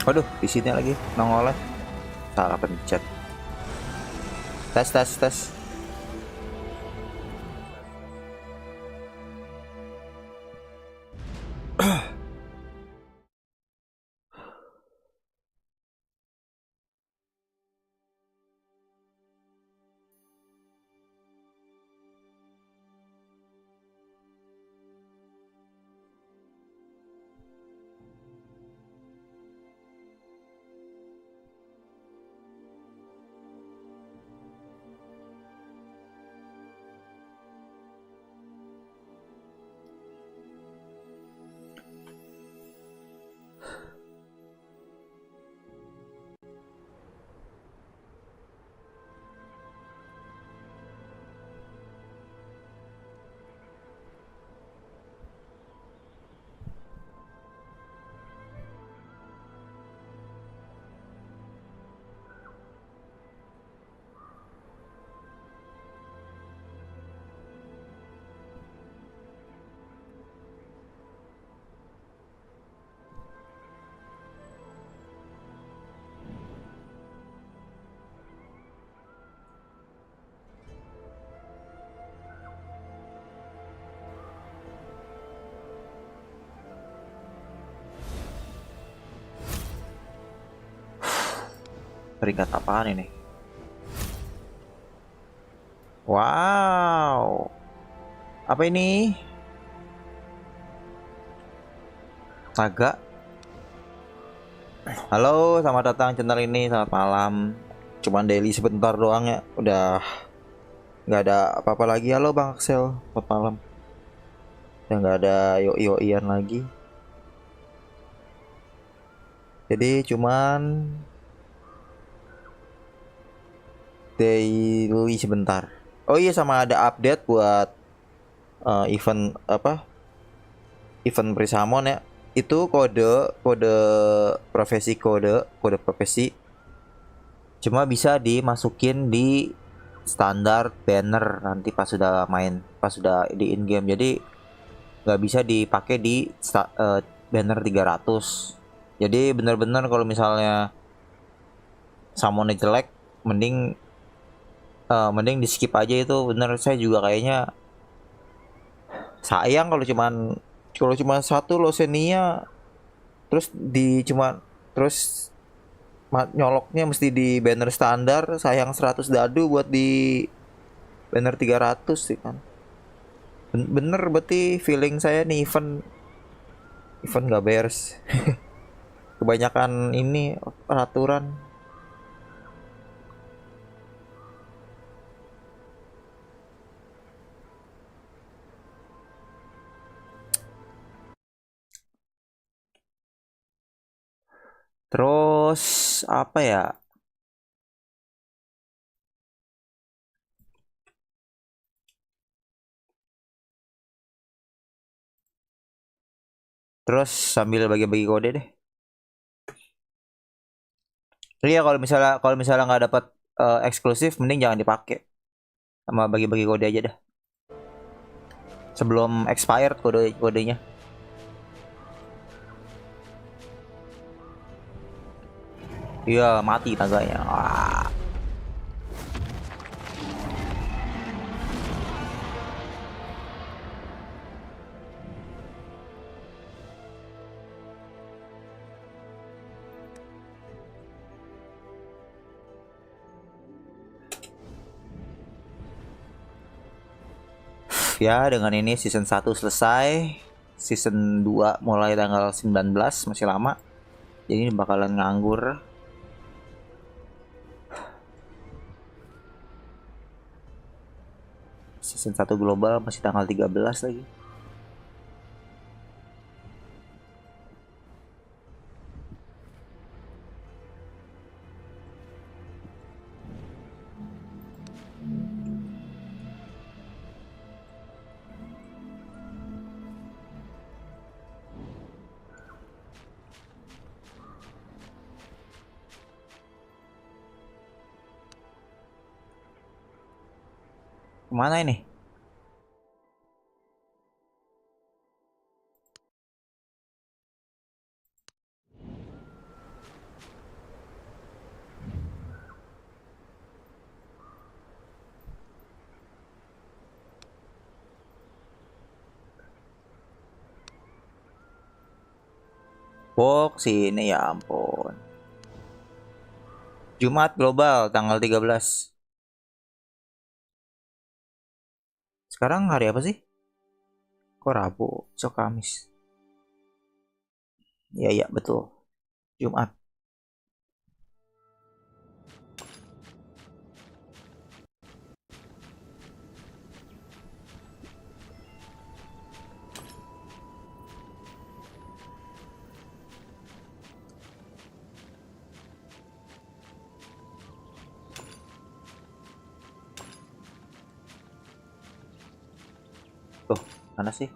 Waduh, di sini lagi nongolnya. Salah pencet. Tes tes tes. Peringkat apaan ini? Wow. Apa ini? Naga. Halo, selamat datang channel ini. Selamat malam. Cuman daily sebentar doang ya. Udah nggak ada apa-apa lagi. Halo Bang Axel, selamat malam. Udah nggak ada yo-yoian lagi. Jadi cuman daily sebentar. Oh iya, sama ada update buat event apa? Event Prisamon ya. Itu kode profesi cuma bisa dimasukin di standar banner nanti pas sudah main, pas sudah di in game. Jadi nggak bisa dipakai di banner 300. Jadi bener-bener kalau misalnya summonnya jelek, mending di skip aja. Itu bener, saya juga kayaknya sayang kalau cuma satu Losenia, terus terus nyoloknya mesti di banner standar. Sayang 100 dadu buat di banner 300 sih kan. Bener berarti feeling saya nih, event gak beres. Kebanyakan ini peraturan. Terus apa ya? Terus sambil bagi-bagi kode deh. Iya, kalau misalnya nggak dapat eksklusif, mending jangan dipakai. Sama bagi-bagi kode aja dah. Sebelum expired kodenya. Iya, mati taganya. Wah. Ya, dengan ini season 1 selesai. Season 2 mulai tanggal 19, masih lama. Jadi bakalan nganggur. Season 1 global masih tanggal 13 lagi. Kemana ini? Box ini ya ampun. Jumat global tanggal 13. Sekarang hari apa sih? Kok Rabu, besok Kamis. Iya iya betul. Jumat. Tuh, mana sih?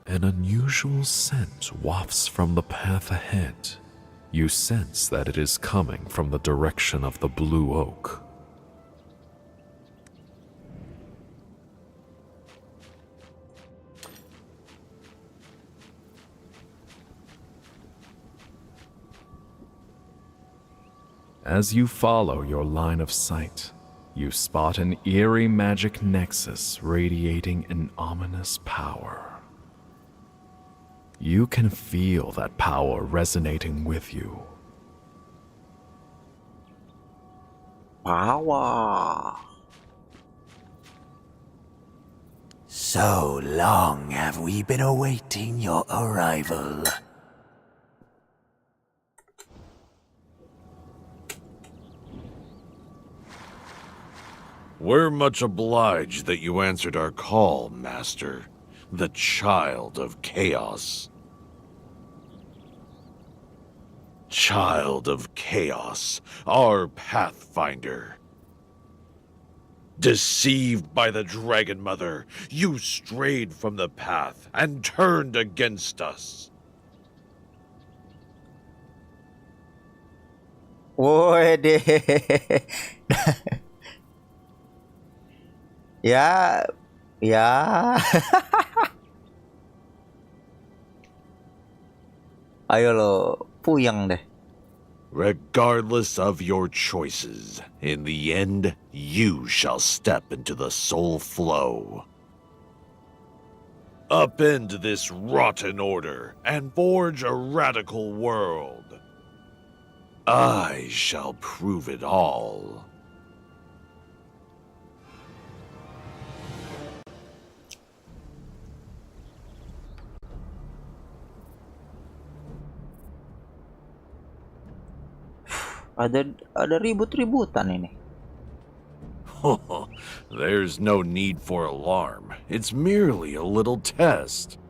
An unusual scent wafts from the path ahead. You sense that it is coming from the direction of the blue oak. As you follow your line of sight, you spot an eerie magic nexus radiating an ominous power. You can feel that power resonating with you. Power. So long have we been awaiting your arrival. We're much obliged that you answered our call, Master. The Child of Chaos. Child of Chaos, our Pathfinder. Deceived by the Dragon Mother, you strayed from the path and turned against us. Wode. Ya, ya. Ayo lo, puyeng deh. Regardless of your choices, in the end, you shall step into the soul flow. Upend this rotten order and forge a radical world. I shall prove it all. Ada ribut-ributan ini. There's no need for alarm. It's merely a little test.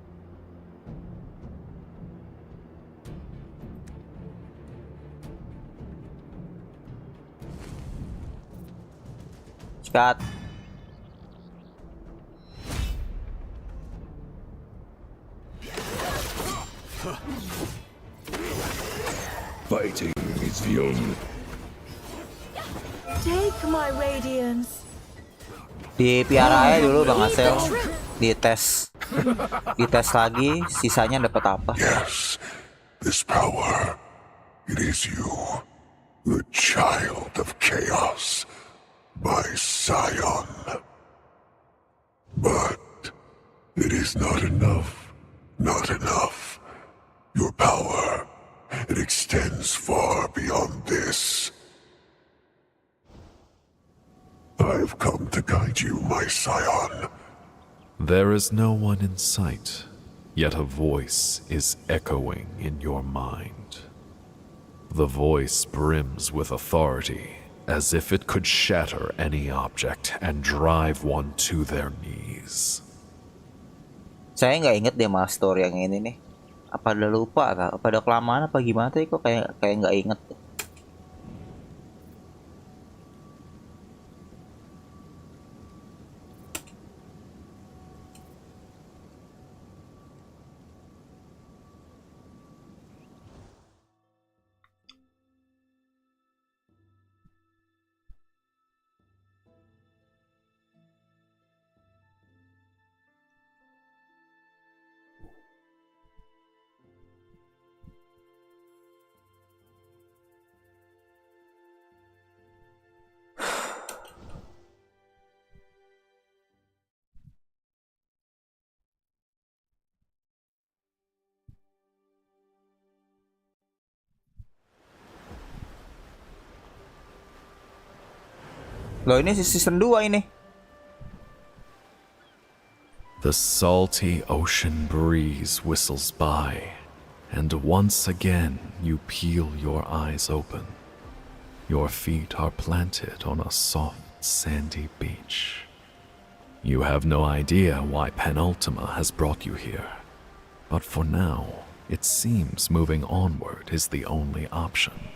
Skat. Fighting is the only... Take my radiance. Dipiara aja dulu Bang Asel. Dites. Dites lagi, sisanya dapat apa? Yes, this power, it is you, the Child of Chaos, my scion. But it is not enough, not enough. Your power, it extends far beyond this. I've come to guide you, my scion. There is no one in sight, yet a voice is echoing in your mind. The voice brims with authority, as if it could shatter any object and drive one to their knees. Saya nggak inget deh mas story yang ini nih. Apa udah lupa kah? Apa udah kelamaan apa gimana tadi kok kayak nggak inget. Loh ini season 2 ini. The salty ocean breeze whistles by, and once again you peel your eyes open. Your feet are planted on a soft, sandy beach. You have no idea why Penultima has brought you here, but for now, it seems moving onward is the only option.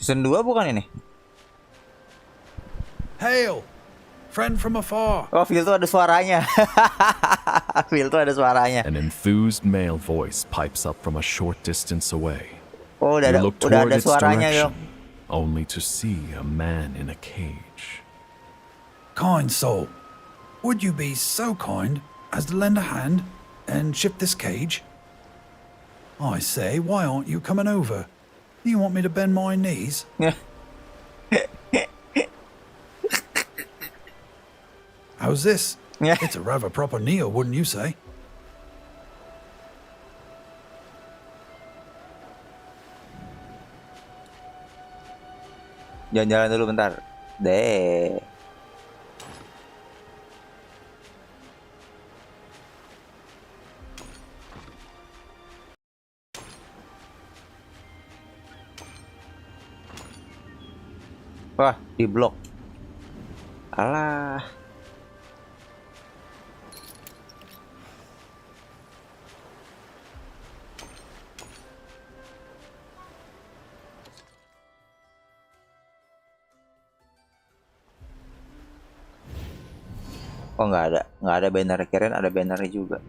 Season 2 bukan ini? Hail! Friend from afar! Oh, Phil tuh ada suaranya. Phil tuh ada suaranya. An enthused male voice pipes up from a short distance away. Oh, You udah look ada toward its suaranya dong. direction, only to see a man in a cage. Kind soul, would you be so kind as to lend a hand and shift this cage? I say, why aren't you coming over? You want me to bend my knees? How's this? It's a rather proper kneel, wouldn't you say? Jalan-jalan dulu bentar. Deh. Wah, di blok. Alah. Oh, nggak ada banner, kirain ada bannernya juga.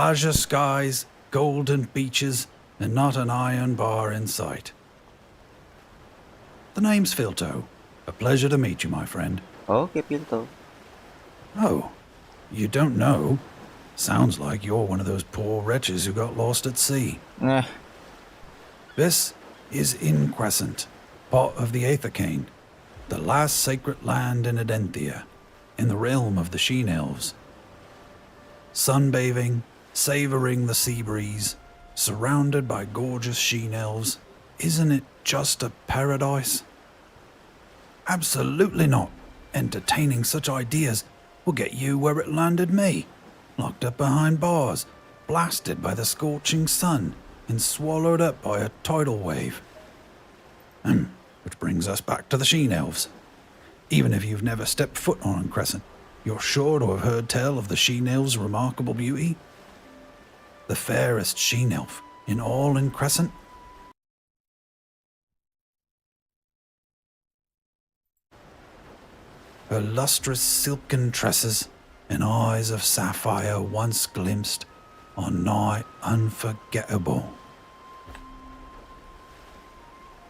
Azure skies, golden beaches, and not an iron bar in sight. The name's Filto. A pleasure to meet you, my friend. Oke, Pinto. Oh, you don't know? Sounds like you're one of those poor wretches who got lost at sea. This is Increscent, part of the Aethercane, the last sacred land in Edenthia, in the realm of the Sheen Elves. Sunbathing, savoring the sea breeze, surrounded by gorgeous Sheen Elves, isn't it just a paradise? Absolutely not. Entertaining such ideas will get you where it landed me, locked up behind bars, blasted by the scorching sun, and swallowed up by a tidal wave. Which brings us back to the Sheen Elves. Even if you've never stepped foot on Crescent, you're sure to have heard tell of the Sheen Elves' remarkable beauty. The fairest Sheen Elf in all in Crescent. Her lustrous silken tresses and eyes of sapphire once glimpsed are nigh unforgettable.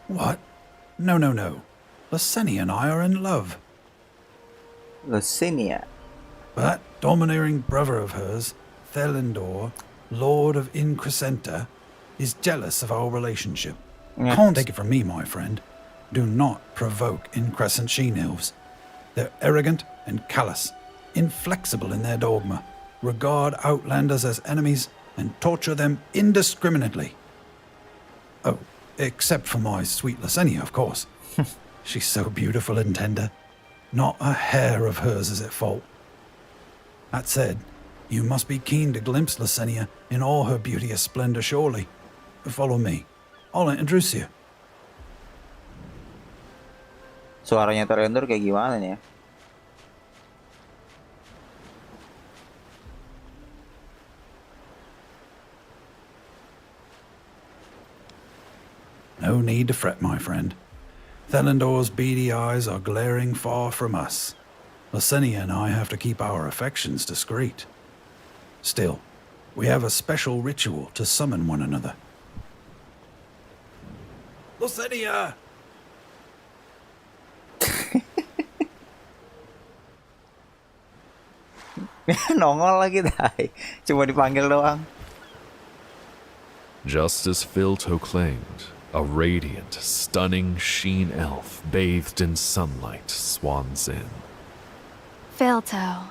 What? No. Lasenia and I are in love. Lasenia. That domineering brother of hers, Thelendor, Lord of Increscenta, is jealous of our relationship. Can't take it from me, my friend. Do not provoke Increscent Sheen Elves. They're arrogant and callous, inflexible in their dogma, regard outlanders as enemies, and torture them indiscriminately. Oh, except for my sweet Lasenia, of course. She's so beautiful and tender. Not a hair of hers is at fault. That said, you must be keen to glimpse Lasenia in all her beauteous splendor, surely. Follow me. I'll introduce you. Suaranya Terendor kayak gimana nih ya? No need to fret, my friend. Thelendor's beady eyes are glaring far from us. Lasenia and I have to keep our affections discreet. Still, we have a special ritual to summon one another. Lasenia! Nongol lagi, dai. Cuma dipanggil doang. Just as Filto claimed, a radiant, stunning sheen elf bathed in sunlight swans in. Filto.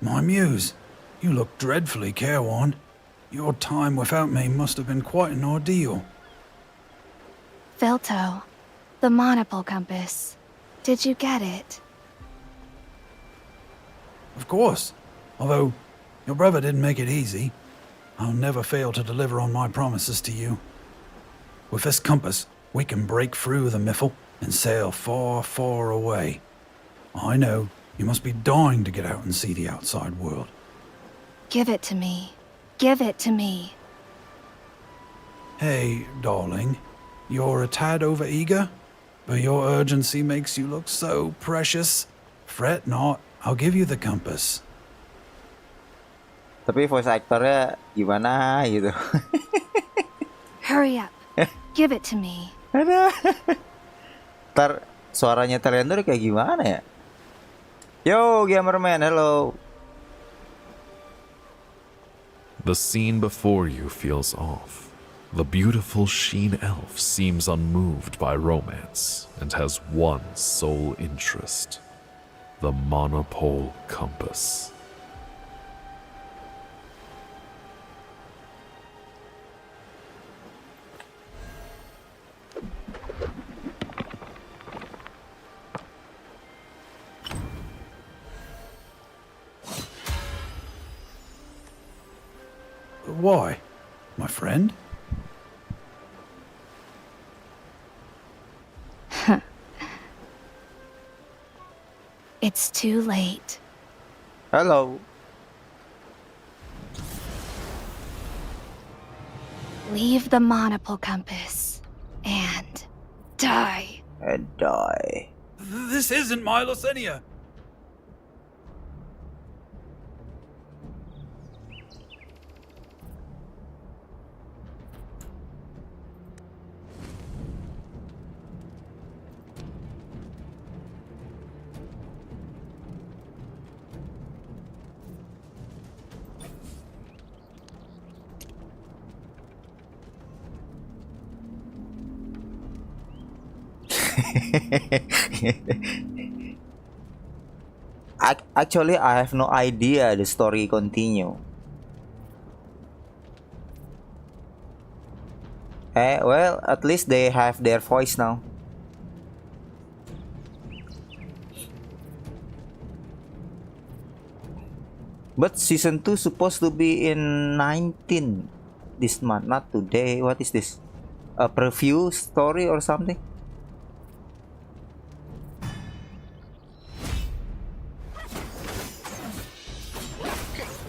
My muse, you look dreadfully careworn. Your time without me must have been quite an ordeal. Filto. The monopole compass. Did you get it? Of course. Although, your brother didn't make it easy. I'll never fail to deliver on my promises to you. With this compass, we can break through the Miffle and sail far, far away. I know you must be dying to get out and see the outside world. Give it to me. Give it to me. Hey, darling. You're a tad over-eager, but your urgency makes you look so precious. Fret not, I'll give you the compass. Tapi voice actornya gimana gitu. Hurry up. Give it to me. Ntar suaranya Telendor kayak gimana ya? Yo, Gamerman, hello. The scene before you feels off. The beautiful sheen elf seems unmoved by romance and has one sole interest: the monopole compass. Why, my friend? It's too late. Hello. Leave the monopole compass and die. And die. This isn't my Lysenia. Actually, I have no idea the story continue. Well, at least they have their voice now. But season 2 supposed to be in 19 this month, not today. What is this? A preview story or something?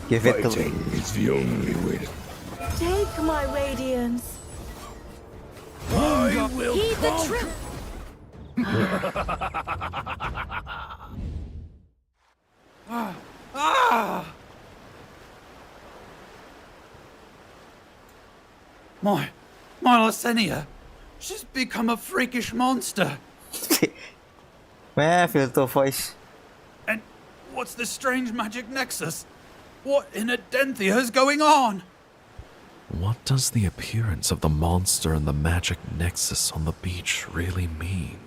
Give it to me. It's the only way to... Take my radiance. I will Heed the trick. My Lysenia. She's become a freakish monster. Man, feel the voice. And what's this strange magic nexus? What in Adenthia is going on? What does the appearance of the monster and the magic nexus on the beach really mean?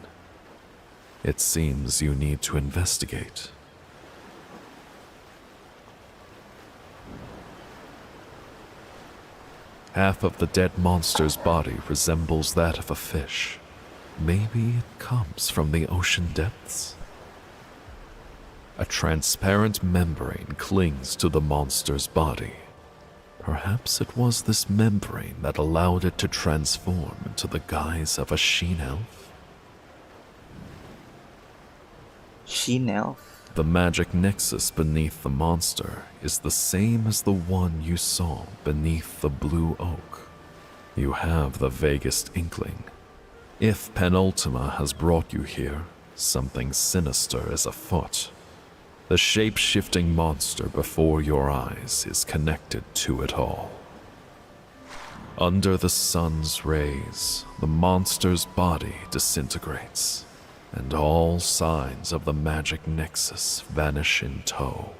It seems you need to investigate. Half of the dead monster's body resembles that of a fish. Maybe it comes from the ocean depths? A transparent membrane clings to the monster's body. Perhaps it was this membrane that allowed it to transform into the guise of a sheen elf? Sheen elf. The magic nexus beneath the monster is the same as the one you saw beneath the blue oak. You have the vaguest inkling. If Penultima has brought you here, something sinister is afoot. The shape-shifting monster before your eyes is connected to it all. Under the sun's rays, the monster's body disintegrates, and all signs of the magic nexus vanish in tow.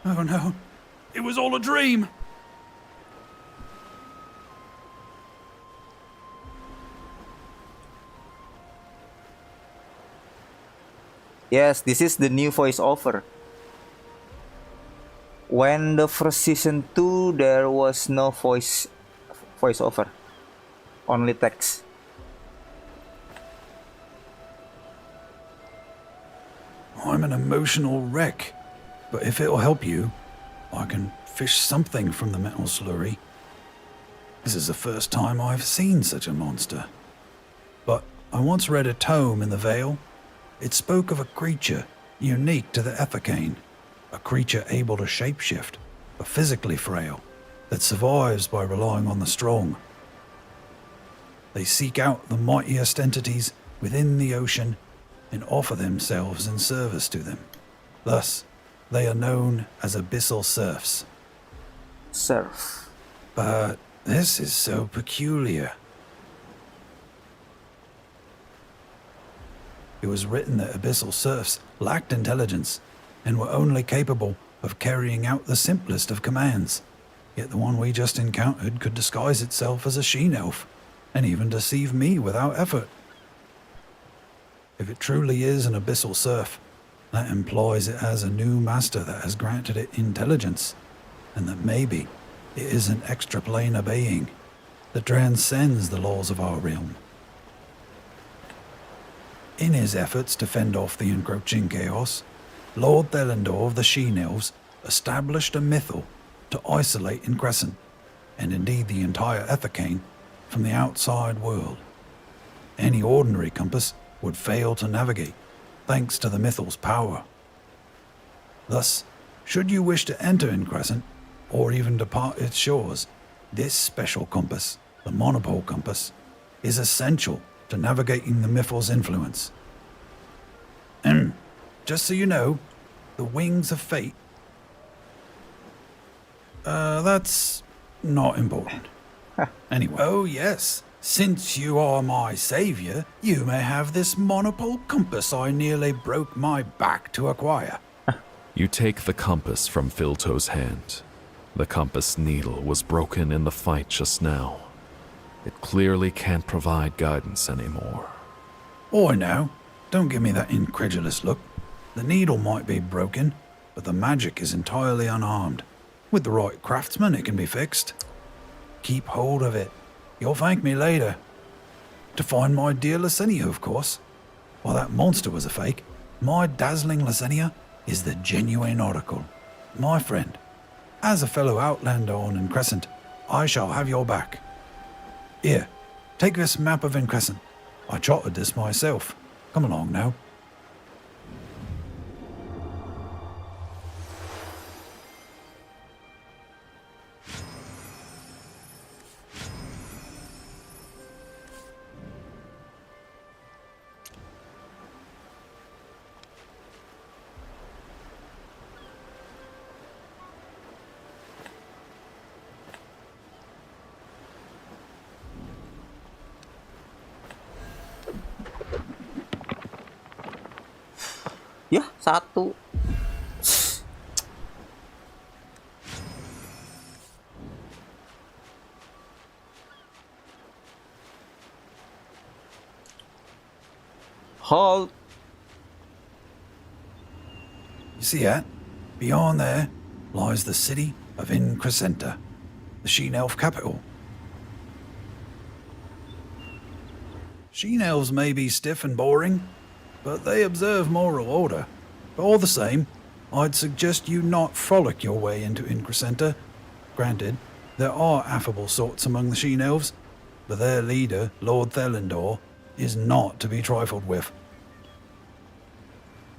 Oh no. It was all a dream. Yes, this is the new voiceover. When the first season 2, there was no voiceover, only text. I'm an emotional wreck, but if it'll help you, I can fish something from the metal slurry. This is the first time I've seen such a monster. But I once read a tome in the Vale. It spoke of a creature unique to the Ethicane, a creature able to shapeshift, but physically frail, that survives by relying on the strong. They seek out the mightiest entities within the ocean and offer themselves in service to them. Thus, they are known as abyssal serfs. Surf. But this is so peculiar. It was written that abyssal serfs lacked intelligence and were only capable of carrying out the simplest of commands. Yet the one we just encountered could disguise itself as a she-elf and even deceive me without effort. If it truly is an abyssal serf, that implies it has a new master that has granted it intelligence, and that maybe it is an extraplanar being that transcends the laws of our realm. In his efforts to fend off the encroaching chaos, Lord Thelendor of the She-Elves established a mythal to isolate Increscent, and indeed the entire Ethicane, from the outside world. Any ordinary compass would fail to navigate, thanks to the mythal's power. Thus, should you wish to enter Increscent, or even depart its shores, this special compass, the monopole compass, is essential to navigating the mythal's influence. Just so you know, the wings of fate... that's not important. Anyway. Oh yes, since you are my savior, you may have this monopole compass I nearly broke my back to acquire. You take the compass from Filto's hand. The compass needle was broken in the fight just now. It clearly can't provide guidance anymore. Oh, I know. Don't give me that incredulous look. The needle might be broken, but the magic is entirely unharmed. With the right craftsman, it can be fixed. Keep hold of it. You'll thank me later. To find my dear Lysenia, of course. While that monster was a fake, my dazzling Lysenia is the genuine oracle. My friend, as a fellow outlander on Increscent, I shall have your back. Here, take this map of Increscent. I charted this myself. Come along now. Ya, satu. Halt. You see that? Beyond there lies the city of Increscenta, the She-Elf capital. She-Elves may be stiff and boring, but they observe moral order. But all the same, I'd suggest you not frolic your way into Increscenta. Granted, there are affable sorts among the She-Elves, but their leader, Lord Thelendor, is not to be trifled with.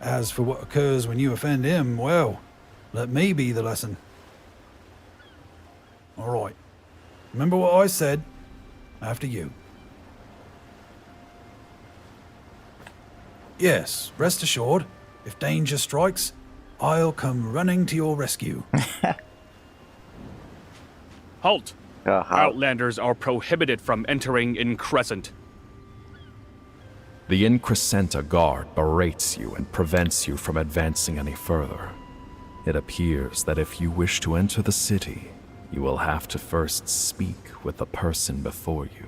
As for what occurs when you offend him, well, let me be the lesson. All right. Remember what I said? After you. Yes, rest assured, if danger strikes, I'll come running to your rescue. Halt! Halt. Outlanders are prohibited from entering Increscent. The Increscenta guard berates you and prevents you from advancing any further. It appears that if you wish to enter the city, you will have to first speak with the person before you.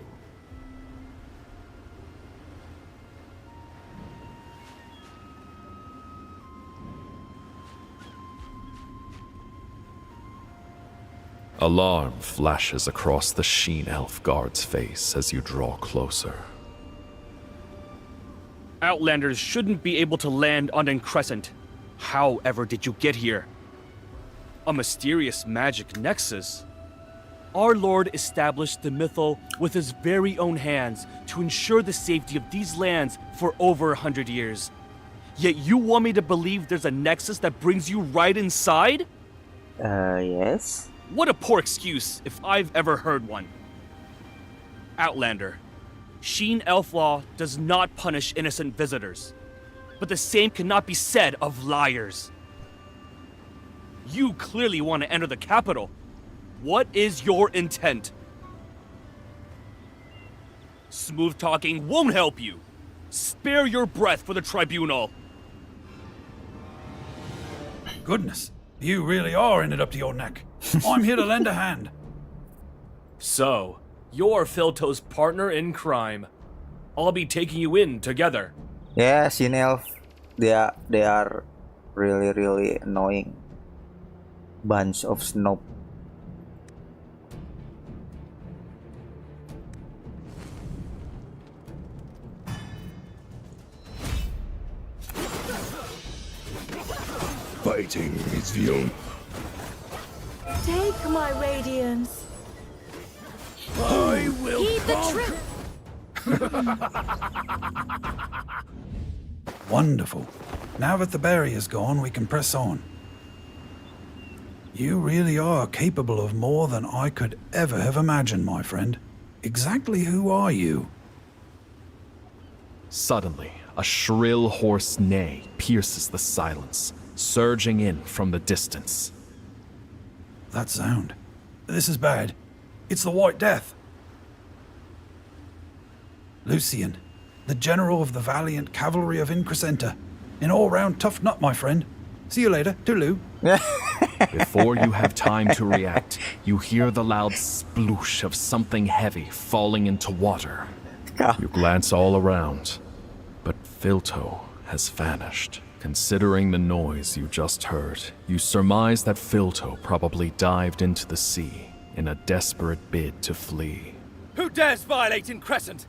Alarm flashes across the Sheen Elf guard's face as you draw closer. Outlanders shouldn't be able to land on Crescent. However did you get here? A mysterious magic nexus? Our Lord established the mythal with his very own hands to ensure the safety of these lands for over 100 years. Yet you want me to believe there's a nexus that brings you right inside? Yes. What a poor excuse, if I've ever heard one. Outlander, Sheen Elf law does not punish innocent visitors, but the same cannot be said of liars. You clearly want to enter the capital. What is your intent? Smooth talking won't help you. Spare your breath for the tribunal. Goodness, you really are in it up to your neck. I'm here to lend a hand. So, you're Filto's partner in crime. I'll be taking you in together. Yeah, Sheen Elf. They are really annoying. Bunch of snob. Fighting is the only... Take my radiance. I will Heed the trip. Wonderful. Now that the barrier's gone, we can press on. You really are capable of more than I could ever have imagined, my friend. Exactly who are you? Suddenly, a shrill hoarse neigh pierces the silence, surging in from the distance. That sound. This is bad. It's the White Death. Lucian, the general of the valiant cavalry of Increscenta. An all-round tough nut, my friend. See you later. Toodaloo. Before you have time to react, you hear the loud sploosh of something heavy falling into water. You glance all around, but Filto has vanished. Considering the noise you just heard, you surmise that Filto probably dived into the sea in a desperate bid to flee. Who dares violate Crescent?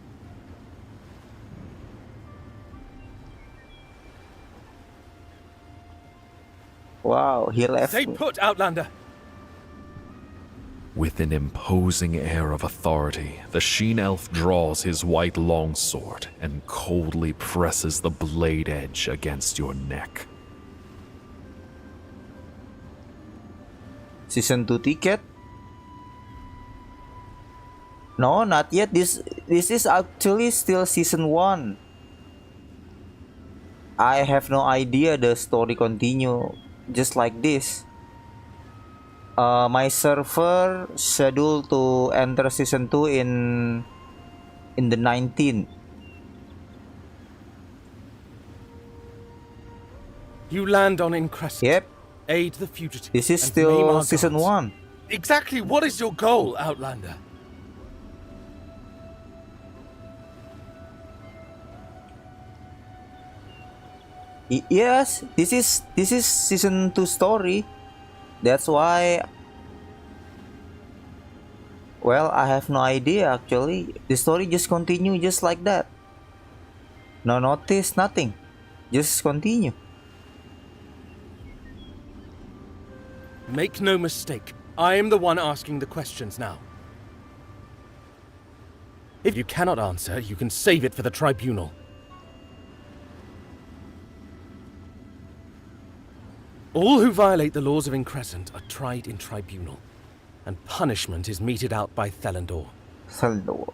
Wow, he left. Stay put, Outlander. With an imposing air of authority, the Sheen Elf draws his white longsword and coldly presses the blade edge against your neck. Season 2 ticket? No, not yet. This is actually still season 1. I have no idea the story continue just like this. My server scheduled to enter season 2 in the 19th. You land on Crescent. Yep. Aid the fugitive. This is and still name our season gods. 1. Exactly what is your goal, Outlander? Yes, this is season 2 story. That's why. Well, I have no idea actually. The story just continue just like that. No notice, nothing. Just continue. Make no mistake, I am the one asking the questions now. If you cannot answer, you can save it for the tribunal. All who violate the laws of Crescent are tried in tribunal, and punishment is meted out by Thelendor. Thelendor.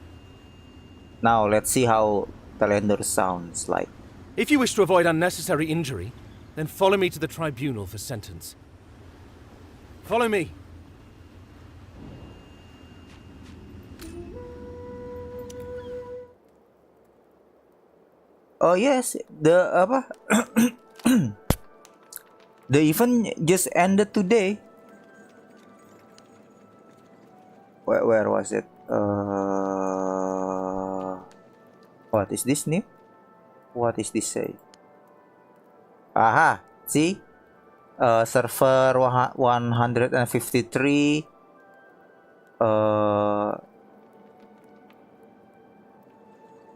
Now let's see how Thelendor sounds like. If you wish to avoid unnecessary injury, then follow me to the tribunal for sentence. Follow me. Oh yes, the apa? The event just ended today. Where was it? What is this new? What is this say? Aha, see? Server 153.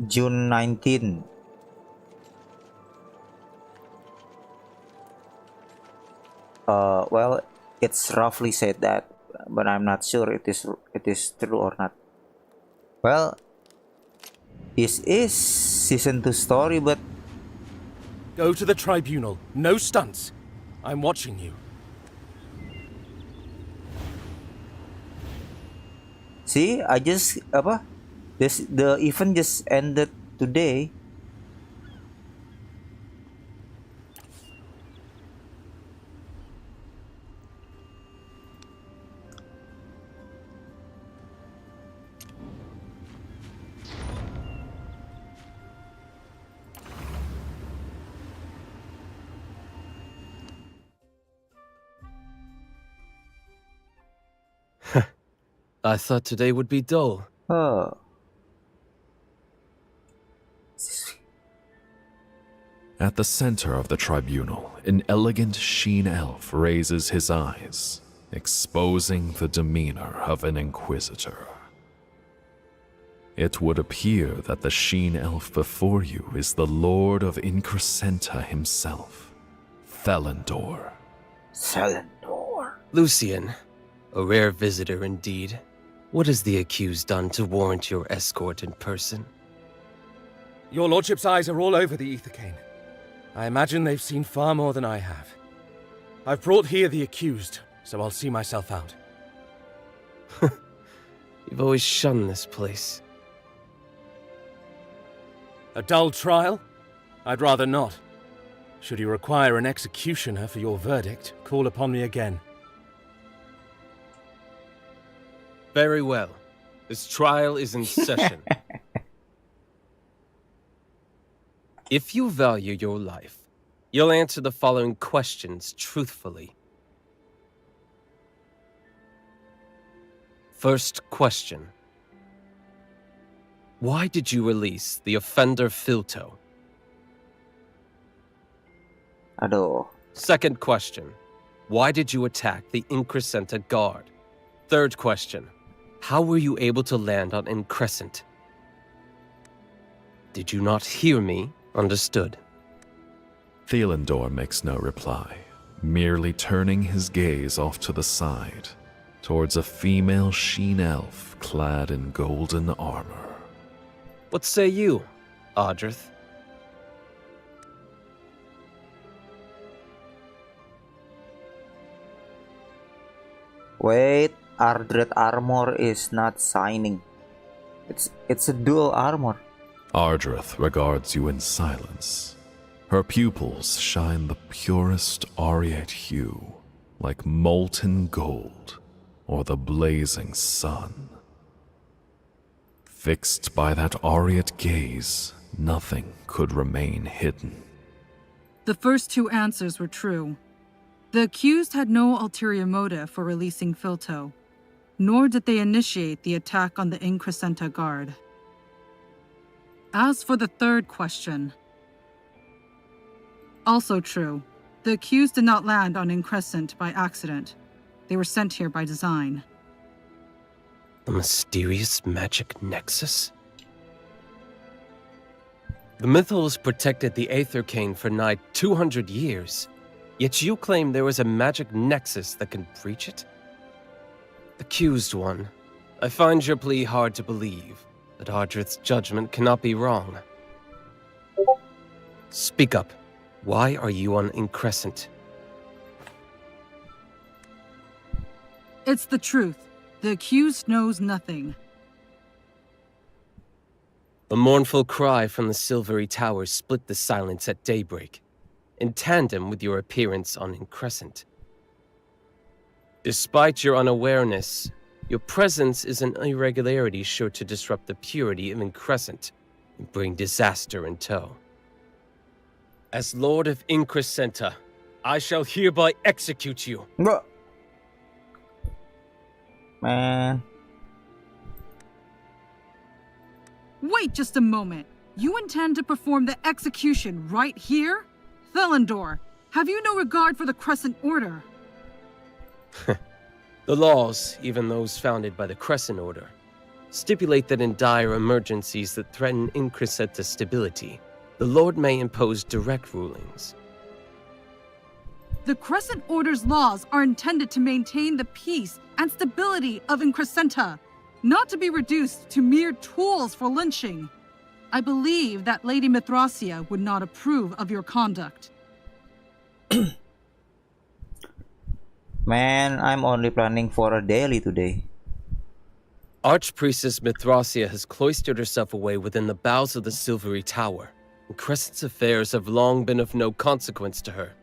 June 19. Well, it's roughly said that, but I'm not sure it is true or not. Well, this is season 2 story, but Go to the tribunal. No stunts. I'm watching you. see, the event just ended today. I thought today would be dull. Oh. At the center of the tribunal, an elegant sheen elf raises his eyes, exposing the demeanor of an inquisitor. It would appear that the sheen elf before you is the Lord of Increscenta himself, Thelendor. Selendor. Lucian, a rare visitor indeed. What has the accused done to warrant your escort in person? Your lordship's eyes are all over the Aethercane. I imagine they've seen far more than I have. I've brought here the accused, so I'll see myself out. You've always shunned this place. A dull trial? I'd rather not. Should you require an executioner for your verdict, call upon me again. Very well. This trial is in session. If you value your life, you'll answer the following questions truthfully. First question. Why did you release the offender Filto? Aduh. Second question. Why did you attack the Increscenta guard? Third question. How were you able to land on Increscent? Did you not hear me? Understood. Thelendor makes no reply, merely turning his gaze off to the side, towards a female sheen elf clad in golden armor. What say you, Ardrith? Wait, Ardred armor is not signing. It's a dual armor. Ardrith regards you in silence. Her pupils shine the purest aureate hue, like molten gold or the blazing sun. Fixed by that aureate gaze, nothing could remain hidden. The first two answers were true. The accused had no ulterior motive for releasing Filto, nor did they initiate the attack on the Increscenta guard. As for the third question, also true. The accused did not land on Increscent by accident. They were sent here by design. A mysterious magic nexus? The Mythals protected the Aethercane for nigh 200 years, yet you claim there is a magic nexus that can breach it? Accused one, I find your plea hard to believe, but Ardrith's judgment cannot be wrong. Speak up. Why are you on Increscent? It's the truth. The accused knows nothing. A mournful cry from the silvery tower split the silence at daybreak, in tandem with your appearance on Increscent. Despite your unawareness, your presence is an irregularity sure to disrupt the purity of Increscent and bring disaster in tow. As Lord of Increscenta, I shall hereby execute you. Enggak. Man. Wait just a moment. You intend to perform the execution right here? Thelendor, have you no regard for the Crescent Order? The laws, even those founded by the Crescent Order, stipulate that in dire emergencies that threaten Increscenta stability, the Lord may impose direct rulings. The Crescent Order's laws are intended to maintain the peace and stability of Increscenta, not to be reduced to mere tools for lynching. I believe that Lady Mithracia would not approve of your conduct. Man, I'm only planning for a daily today. Archpriestess Mithracia has cloistered herself away within the bowels of the Silvery Tower, and Crescent's affairs have long been of no consequence to her.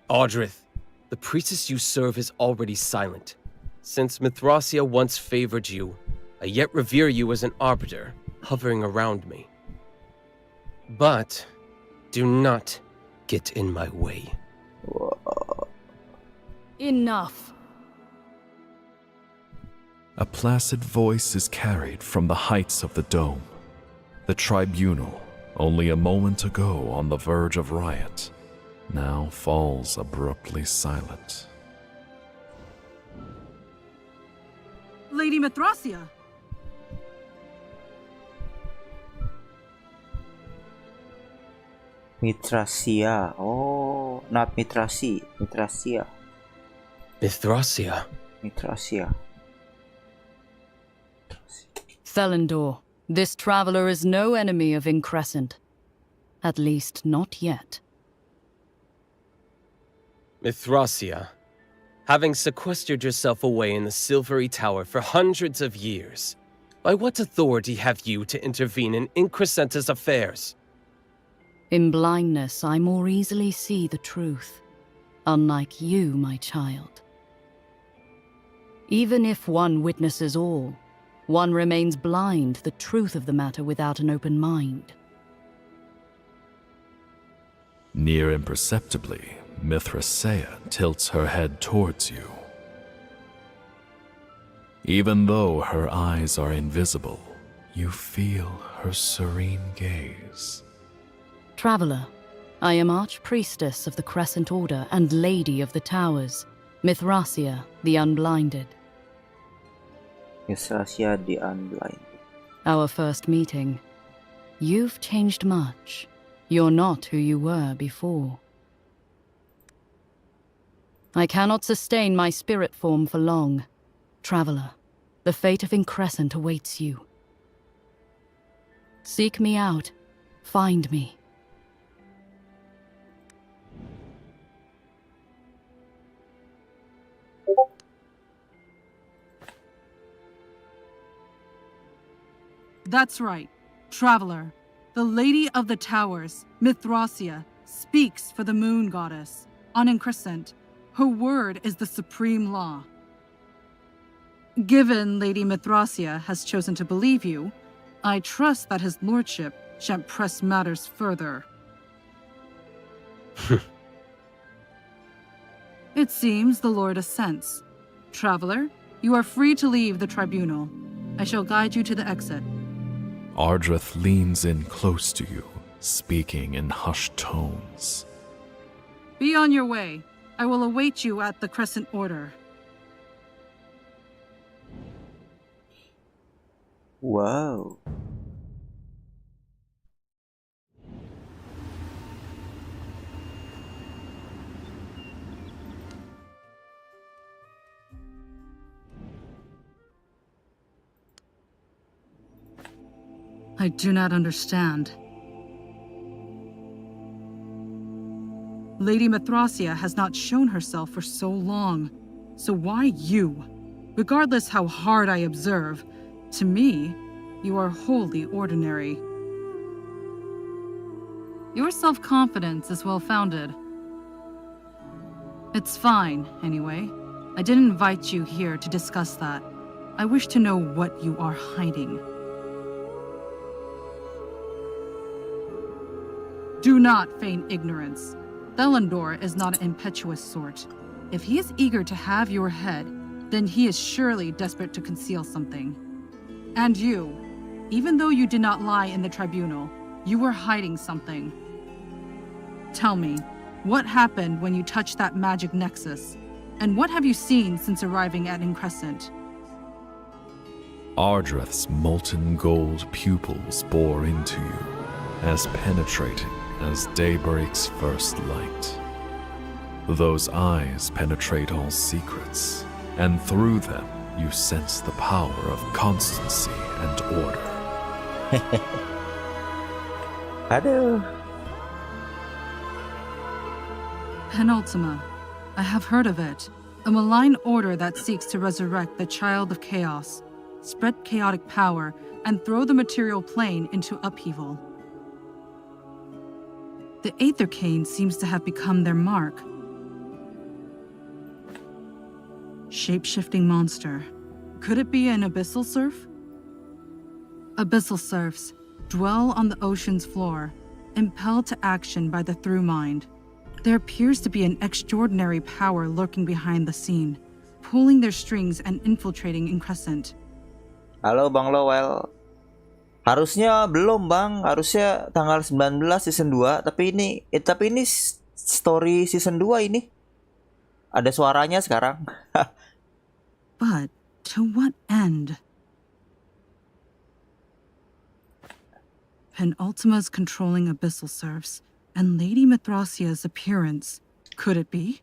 Audrith, the priestess you serve is already silent. Since Mithracia once favored you, I yet revere you as an arbiter, hovering around me. But do not get in my way. Enough. A placid voice is carried from the heights of the dome. The tribunal, only a moment ago on the verge of riot, now falls abruptly silent. Lady Mithracia! Mithracia. Oh, not Mithraci. Mithracia. Mithracia. Mithracia. Thelendor, this traveler is no enemy of Increscent. At least, not yet. Mithracia, having sequestered yourself away in the Silvery Tower for hundreds of years, by what authority have you to intervene in Increscenta's affairs? In blindness, I more easily see the truth. Unlike you, my child. Even if one witnesses all, one remains blind to the truth of the matter without an open mind. Near imperceptibly, Mithracia tilts her head towards you. Even though her eyes are invisible, you feel her serene gaze. Traveler, I am Archpriestess of the Crescent Order and Lady of the Towers, Mithracia the Unblinded. Mithracia the Unblinded. Our first meeting. You've changed much. You're not who you were before. I cannot sustain my spirit form for long. Traveler, the fate of Increscent awaits you. Seek me out. Find me. That's right, Traveler. The Lady of the Towers, Mithracia, speaks for the Moon Goddess. On Increscent, her word is the supreme law. Given Lady Mithracia has chosen to believe you, I trust that his lordship shan't press matters further. It seems the Lord assents. Traveler, you are free to leave the tribunal. I shall guide you to the exit. Ardrith leans in close to you, speaking in hushed tones. Be on your way. I will await you at the Crescent Order. Wow. I do not understand. Lady Mithracia has not shown herself for so long. So why you? Regardless how hard I observe, to me, you are wholly ordinary. Your self-confidence is well-founded. It's fine, anyway. I didn't invite you here to discuss that. I wish to know what you are hiding. Do not feign ignorance. Thelendor is not an impetuous sort. If he is eager to have your head, then he is surely desperate to conceal something. And you, even though you did not lie in the tribunal, you were hiding something. Tell me, what happened when you touched that magic nexus? And what have you seen since arriving at Increscent? Ardreth's molten gold pupils bore into you, as penetrating as daybreak's first light. Those eyes penetrate all secrets, and through them you sense the power of constancy and order. Aduh. Penultima. I have heard of it. A malign order that seeks to resurrect the child of chaos, spread chaotic power, and throw the material plane into upheaval. The Aethercane seems to have become their mark. Shape-shifting monster. Could it be an abyssal surf? Abyssal surfs dwell on the ocean's floor, impelled to action by the through mind. There appears to be an extraordinary power lurking behind the scene, pulling their strings and infiltrating Increscent. Halo Bang Lowell. Harusnya belum Bang, harusnya tanggal 19 season 2, tapi ini story season 2 ini. Ada suaranya sekarang. But to what end? Penultima's controlling abyssal serfs, and Lady Mithrasia's appearance. Could it be?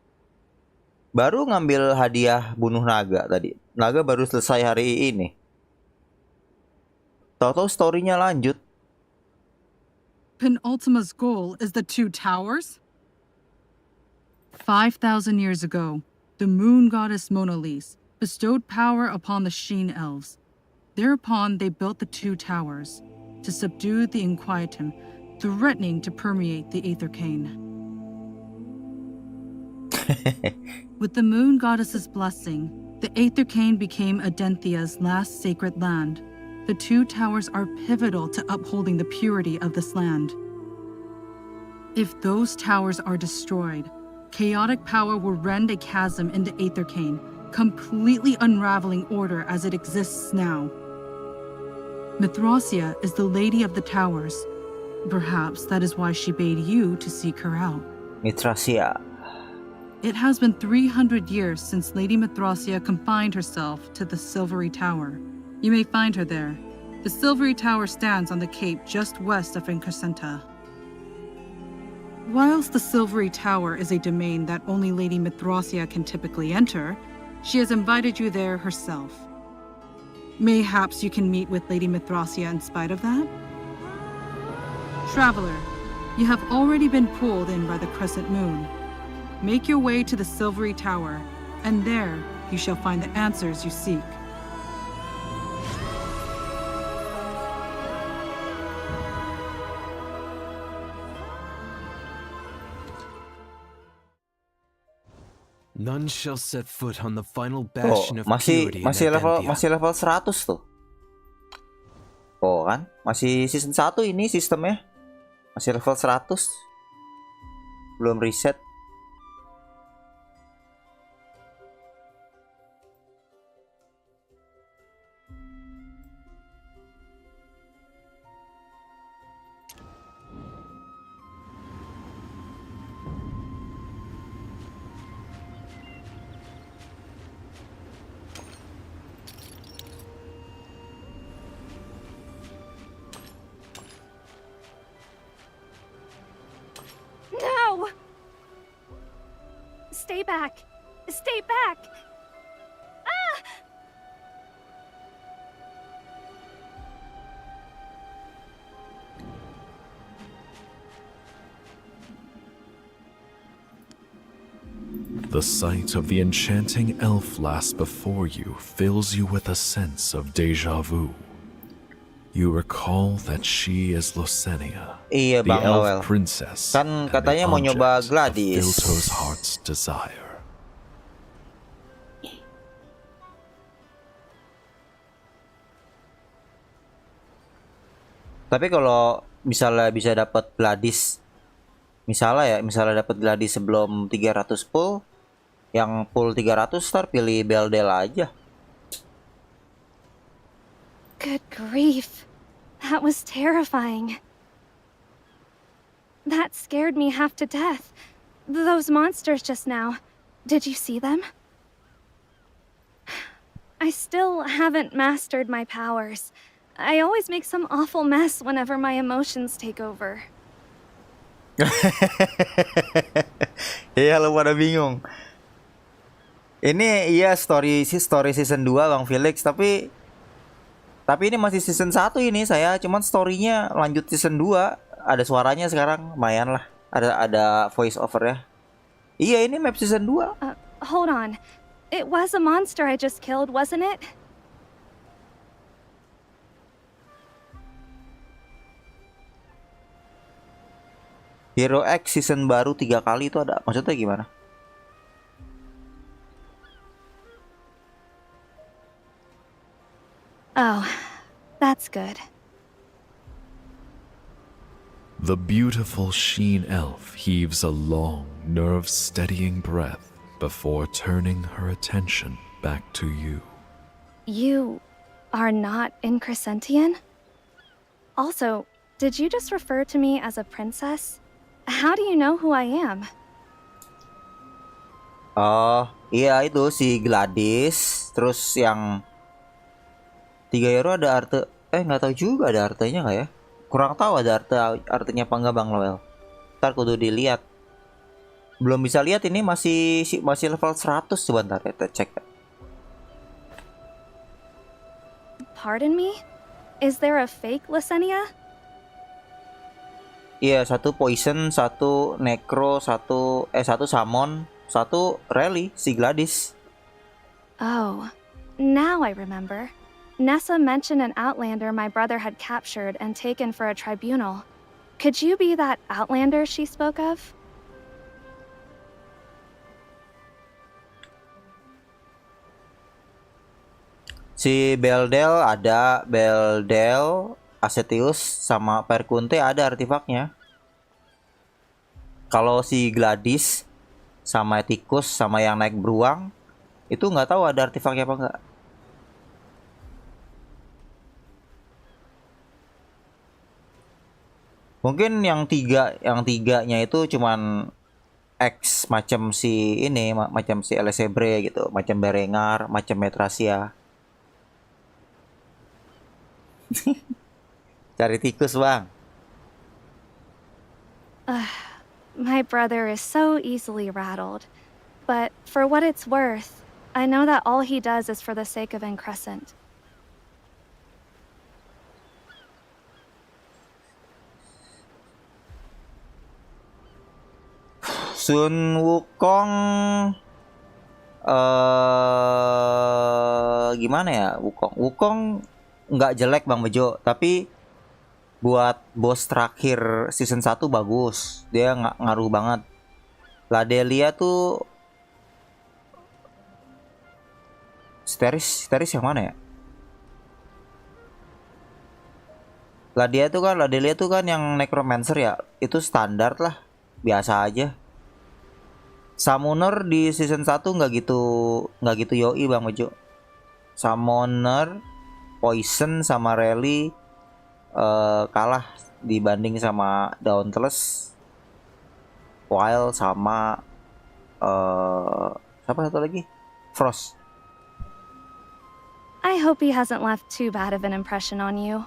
Baru ngambil hadiah bunuh naga tadi. Naga baru selesai hari ini. Tahu-tahu story-nya lanjut. Penultima's goal is the two towers? 5,000 years ago, the moon goddess Monalise bestowed power upon the Sheen elves. Thereupon they built the two towers to subdue the Inquietum, threatening to permeate the Aethercane. With the moon goddess's blessing, the Aethercane became Adenthia's last sacred land. The two towers are pivotal to upholding the purity of this land. If those towers are destroyed, chaotic power will rend a chasm in the Aethercane, completely unraveling order as it exists now. Mithrasia is the Lady of the Towers. Perhaps that is why she bade you to seek her out. Mithrasia. It has been 300 years since Lady Mithrasia confined herself to the Silvery Tower. You may find her there. The Silvery Tower stands on the cape just west of Increscenta. Whilst the Silvery Tower is a domain that only Lady Mithrasia can typically enter, she has invited you there herself. Mayhaps you can meet with Lady Mithrasia in spite of that? Traveler, you have already been pulled in by the crescent moon. Make your way to the Silvery Tower, and there you shall find the answers you seek. None shall set foot on the final bastion of purity masih in level 100 tuh. Oh kan, masih season 1 ini sistemnya. Masih level 100. Belum reset. No! Stay back! Stay back! Ah! The sight of the enchanting elf lass before you fills you with a sense of déjà vu. You recall that she is Losenia, Iya the Bang elf Noel. princess, Kan and katanya the mau nyoba object of Gladys. Filto's heart's desire. Tapi kalau misalnya bisa dapat Gladys misalnya dapat gladi sebelum 300 pull, yang pull 300 ntar pilih Beldel aja. Good grief. That was terrifying. That scared me half to death. Those monsters just now. Did you see them? I still haven't mastered my powers. I always make some awful mess whenever my emotions take over. Iya, lu pada bingung. Ini iya story season 2 Bang Felix, tapi ini masih season 1 ini saya, cuman storynya lanjut season 2. Ada suaranya sekarang, lumayan lah. Ada voice over ya. Iya, ini map season 2. Hold on. It was a monster I just killed, wasn't it? Hero X season baru 3 kali itu ada. Maksudnya gimana? Oh, that's good. The beautiful Sheen elf heaves a long, nerve-steadying breath before turning her attention back to you. You are not Increscentian? Also, did you just refer to me as a princess? How do you know who I am? Oh, iya itu si Gladys. Terus yang 3 euro ada arte. Nggak tahu juga ada artenya nggak ya? Kurang tahu ada artinya apa nggak Bang Noel. Ntar kudu dilihat. Belum bisa lihat, ini masih level 100. Sebentar ya, kita cek. Pardon me? Is there a fake Lysenia? Iya, 1 poison, 1 necro, 1 summon, 1 rally si Gladys. Oh, now I remember. Nessa mentioned an outlander my brother had captured and taken for a tribunal. Could you be that outlander she spoke of? Si Beldel ada, Beldel, Asetius sama Perkunte ada artefaknya. Kalau si Gladys sama Tikus sama yang naik beruang itu nggak tahu ada artefaknya apa nggak. Mungkin yang tiganya itu cuman X macam si ini, macam si Elesebre gitu, macam Berengar, macam Metrasia. Cari tikus, Bang. My brother is so easily rattled. But for what it's worth, I know that all he does is for the sake of Increscent. Sun Wukong gimana ya Wukong nggak jelek Bang Bejo, tapi buat boss terakhir season 1 bagus, dia nggak ngaruh banget. Ladelia tuh Steris yang mana ya? Ladelia tuh kan yang Necromancer ya, itu standar lah, biasa aja. Summoner di season 1 nggak gitu yoi Bang Bejo. Summoner, Poison sama Rally kalah dibanding sama Dauntless, Wild sama siapa satu lagi? Frost. I hope he hasn't left too bad of an impression on you.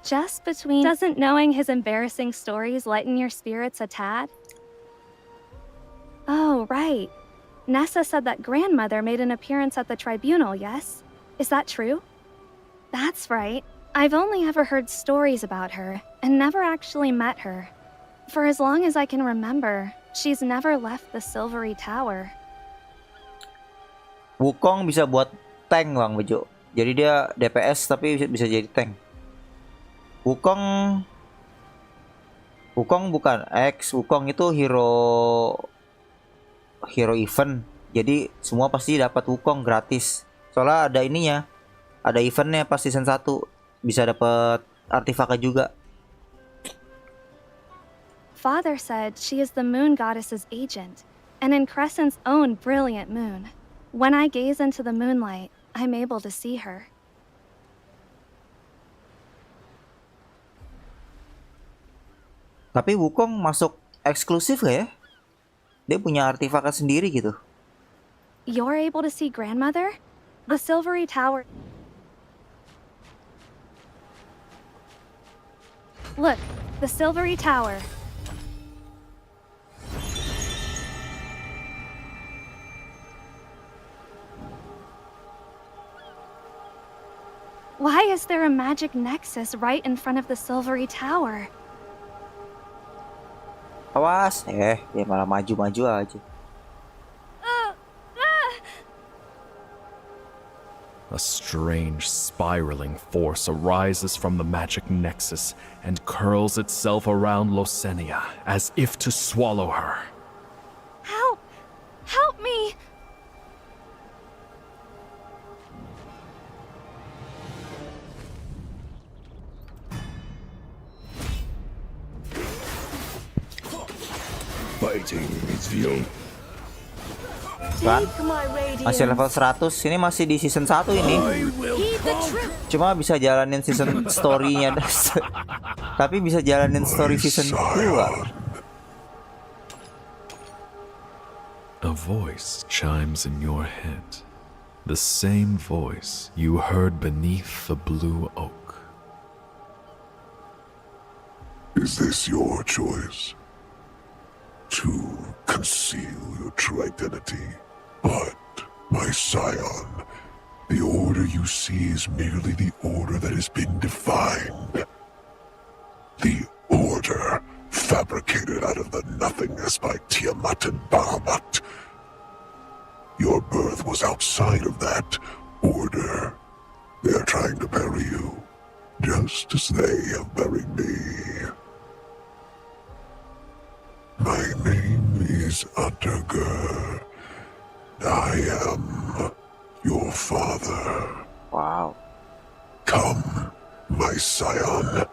Just between, doesn't knowing his embarrassing stories lighten your spirits a tad? Oh, right. Nessa said that grandmother made an appearance at the tribunal, yes? Is that true? That's right. I've only ever heard stories about her, and never actually met her. For as long as I can remember, she's never left the Silvery Tower. Wukong bisa buat tank Bang Bejo. Jadi dia DPS tapi bisa jadi tank. Wukong bukan X, Wukong itu hero event. Jadi semua pasti dapat Wukong gratis. Soalnya ada ininya. Ada eventnya pas season 1. Bisa dapat artefaknya juga. Father said she is the moon goddess's agent, and in Crescent's own brilliant moon. When I gaze into the moonlight, I'm able to see her. Tapi Wukong masuk eksklusif gak ya? Dia punya artefaknya sendiri gitu. You're able to see Grandmother? The Silvery Tower. Look, the Silvery Tower. Why is there a magic nexus right in front of the Silvery Tower? Awas, dia malah maju-maju aja. A strange spiraling force arises from the magic nexus and curls itself around Losenia as if to swallow her. Help! Help me! Fighting is the only... Kan? Masih level 100, ini masih di season 1 ini. Cuma bisa jalanin season story-nya. Tapi bisa jalanin story season 2. A voice chimes in your head. The same voice you heard beneath the blue oak. Is this your choice? To conceal your true identity? But, my scion, the order you see is merely the order that has been defined. The order fabricated out of the nothingness by Tiamat and Bahamut. Your birth was outside of that order. They are trying to bury you, just as they have buried me. My name is Undergur. I am your father. Wow. Come, my scion.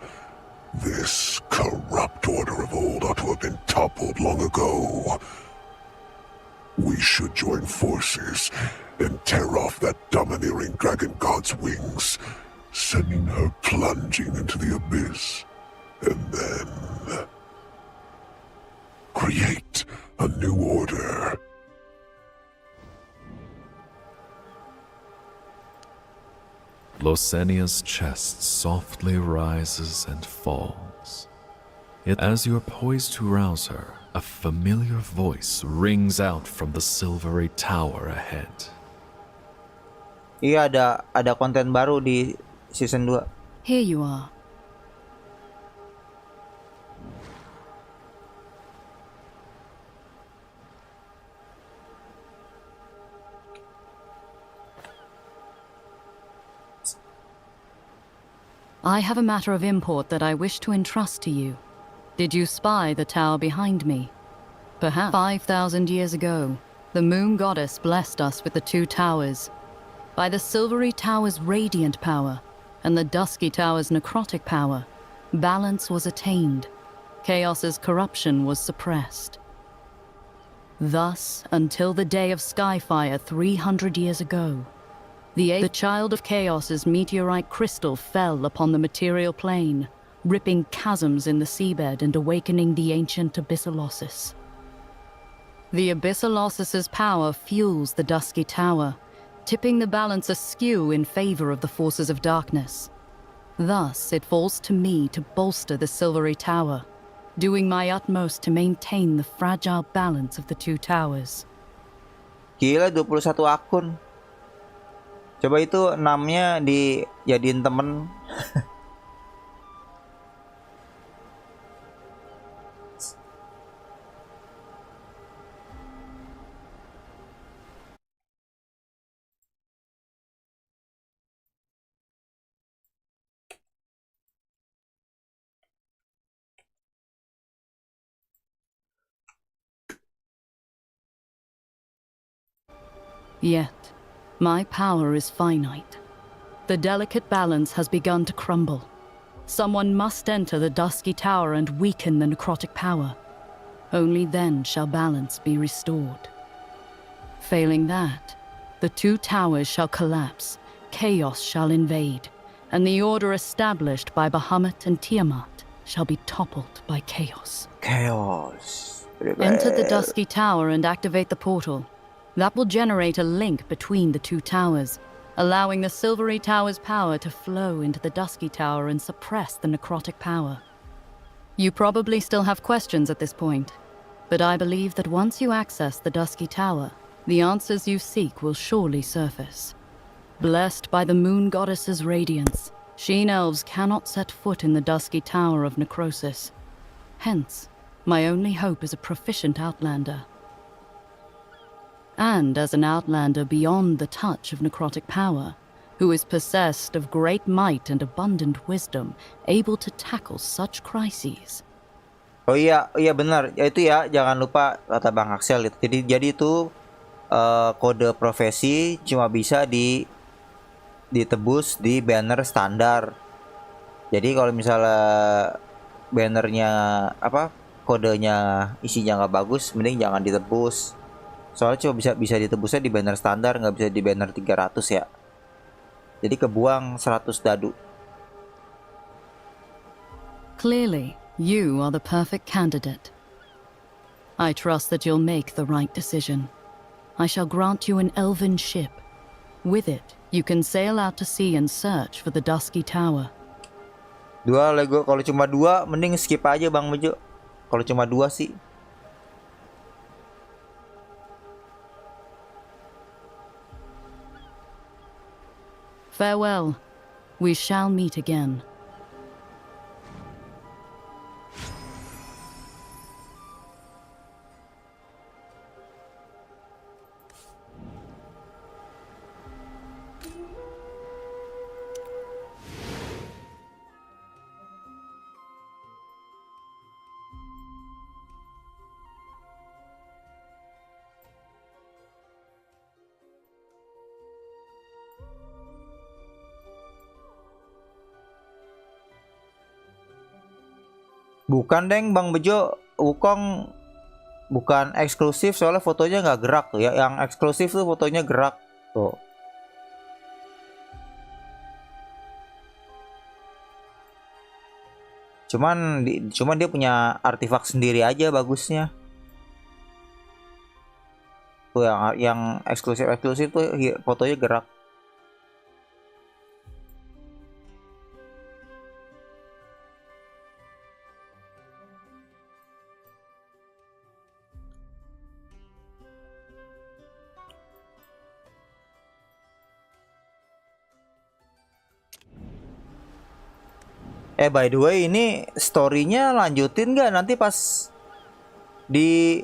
This corrupt order of old ought to have been toppled long ago. We should join forces and tear off that domineering dragon god's wings, sending her plunging into the abyss, and then create a new order. Losenia's chest softly rises and falls. As you're poised to rouse her, a familiar voice rings out from the silvery tower ahead. Iya, ada konten baru di season 2. Here you are. I have a matter of import that I wish to entrust to you. Did you spy the tower behind me? Perhaps 5,000 years ago, the moon goddess blessed us with the two towers. By the silvery tower's radiant power and the dusky tower's necrotic power, balance was attained. Chaos's corruption was suppressed. Thus, until the day of Skyfire 300 years ago, the child of Chaos's meteorite crystal fell upon the material plane, ripping chasms in the seabed and awakening the ancient Abyssalossus. The Abyssalossus's power fuels the dusky tower, tipping the balance askew in favor of the forces of darkness. Thus, it falls to me to bolster the silvery tower, doing my utmost to maintain the fragile balance of the two towers. Gila, 21 akun. Coba itu 6-nya dijadiin temen. Yet, my power is finite. The delicate balance has begun to crumble. Someone must enter the Dusky Tower and weaken the necrotic power. Only then shall balance be restored. Failing that, the two towers shall collapse, chaos shall invade, and the order established by Bahamut and Tiamat shall be toppled by chaos. Chaos. Enter the Dusky Tower and activate the portal. That will generate a link between the two towers, allowing the Silvery Tower's power to flow into the Dusky Tower and suppress the necrotic power. You probably still have questions at this point, but I believe that once you access the Dusky Tower, the answers you seek will surely surface. Blessed by the Moon Goddess's radiance, Sheen Elves cannot set foot in the Dusky Tower of Necrosis. Hence, my only hope is a proficient Outlander. And as an Outlander beyond the touch of necrotic power, who is possessed of great might and abundant wisdom, able to tackle such crises. Oh iya benar. Ya itu ya, jangan lupa kata Bang Axel itu. Jadi itu kode profesi cuma bisa ditebus di banner standar. Jadi kalau misalnya bannernya kodenya isinya nggak bagus, mending jangan ditebus. Soalnya cuma bisa ditebusnya di banner standar, nggak bisa di banner 300 ya. Jadi kebuang 100 dadu. Clearly, you are the perfect candidate. I trust that you'll make the right decision. I shall grant you an elven ship. With it, you can sail out to sea and search for the Dusky Tower. Dua Lego, kalau cuma dua mending skip aja Bang Bejo. Kalau cuma dua sih. Farewell. We shall meet again. Bukan deng Bang Bejo, Wukong bukan eksklusif soalnya fotonya nggak gerak tuh ya. Yang eksklusif tuh fotonya gerak tuh. Cuman dia punya artefak sendiri aja bagusnya. Tuh yang eksklusif tuh fotonya gerak. By the way, ini story-nya lanjutin nggak? Nanti pas di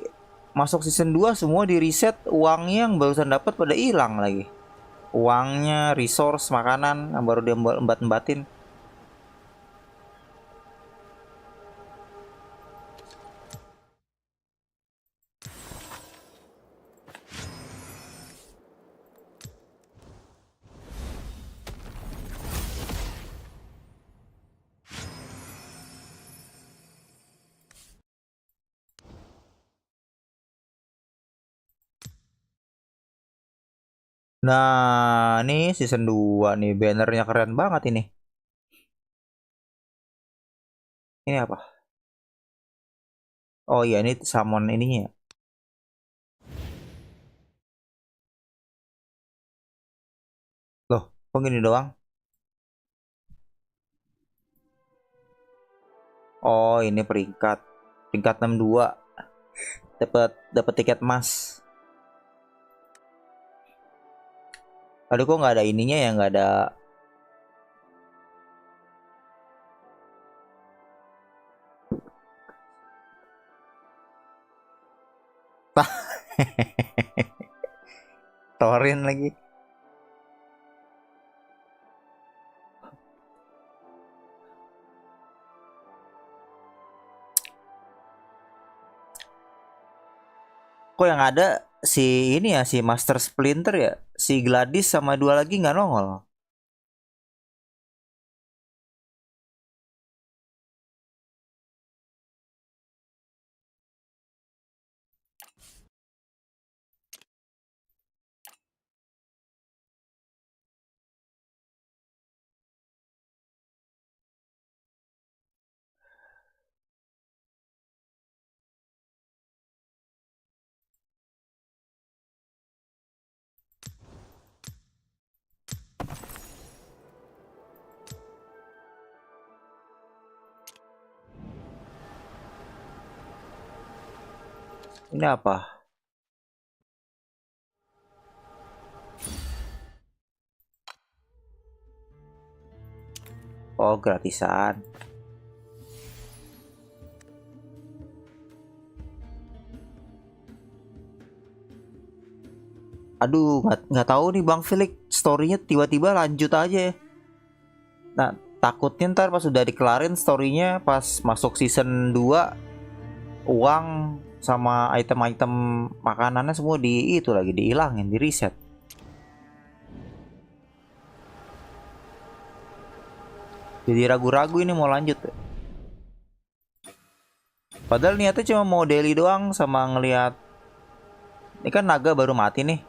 masuk season 2 semua di reset, uangnya yang barusan dapat pada hilang lagi. Uangnya, resource, makanan yang baru dia embat-embatin. Nah, ini season 2 nih, bannernya keren banget ini. Ini apa? Oh iya, ini summon ininya ya. Loh, kok gini doang? Oh, ini peringkat 62. Dapat tiket emas. Aduh, kok nggak ada ininya ya, nggak ada. Torin lagi. Kok yang ada si ini ya, si Master Splinter ya, si Gladys sama dua lagi nggak nongol. Ini apa? Oh, gratisan. Aduh, nggak tahu nih Bang Felix, storynya tiba-tiba lanjut aja ya. Nah, takutnya ntar pas udah dikelarin storynya, pas masuk season 2 uang sama item-item makanannya semua di itu lagi dihilangin, di reset. Jadi ragu-ragu ini mau lanjut. Padahal niatnya cuma mau daily doang sama ngelihat. Ini kan naga baru mati nih.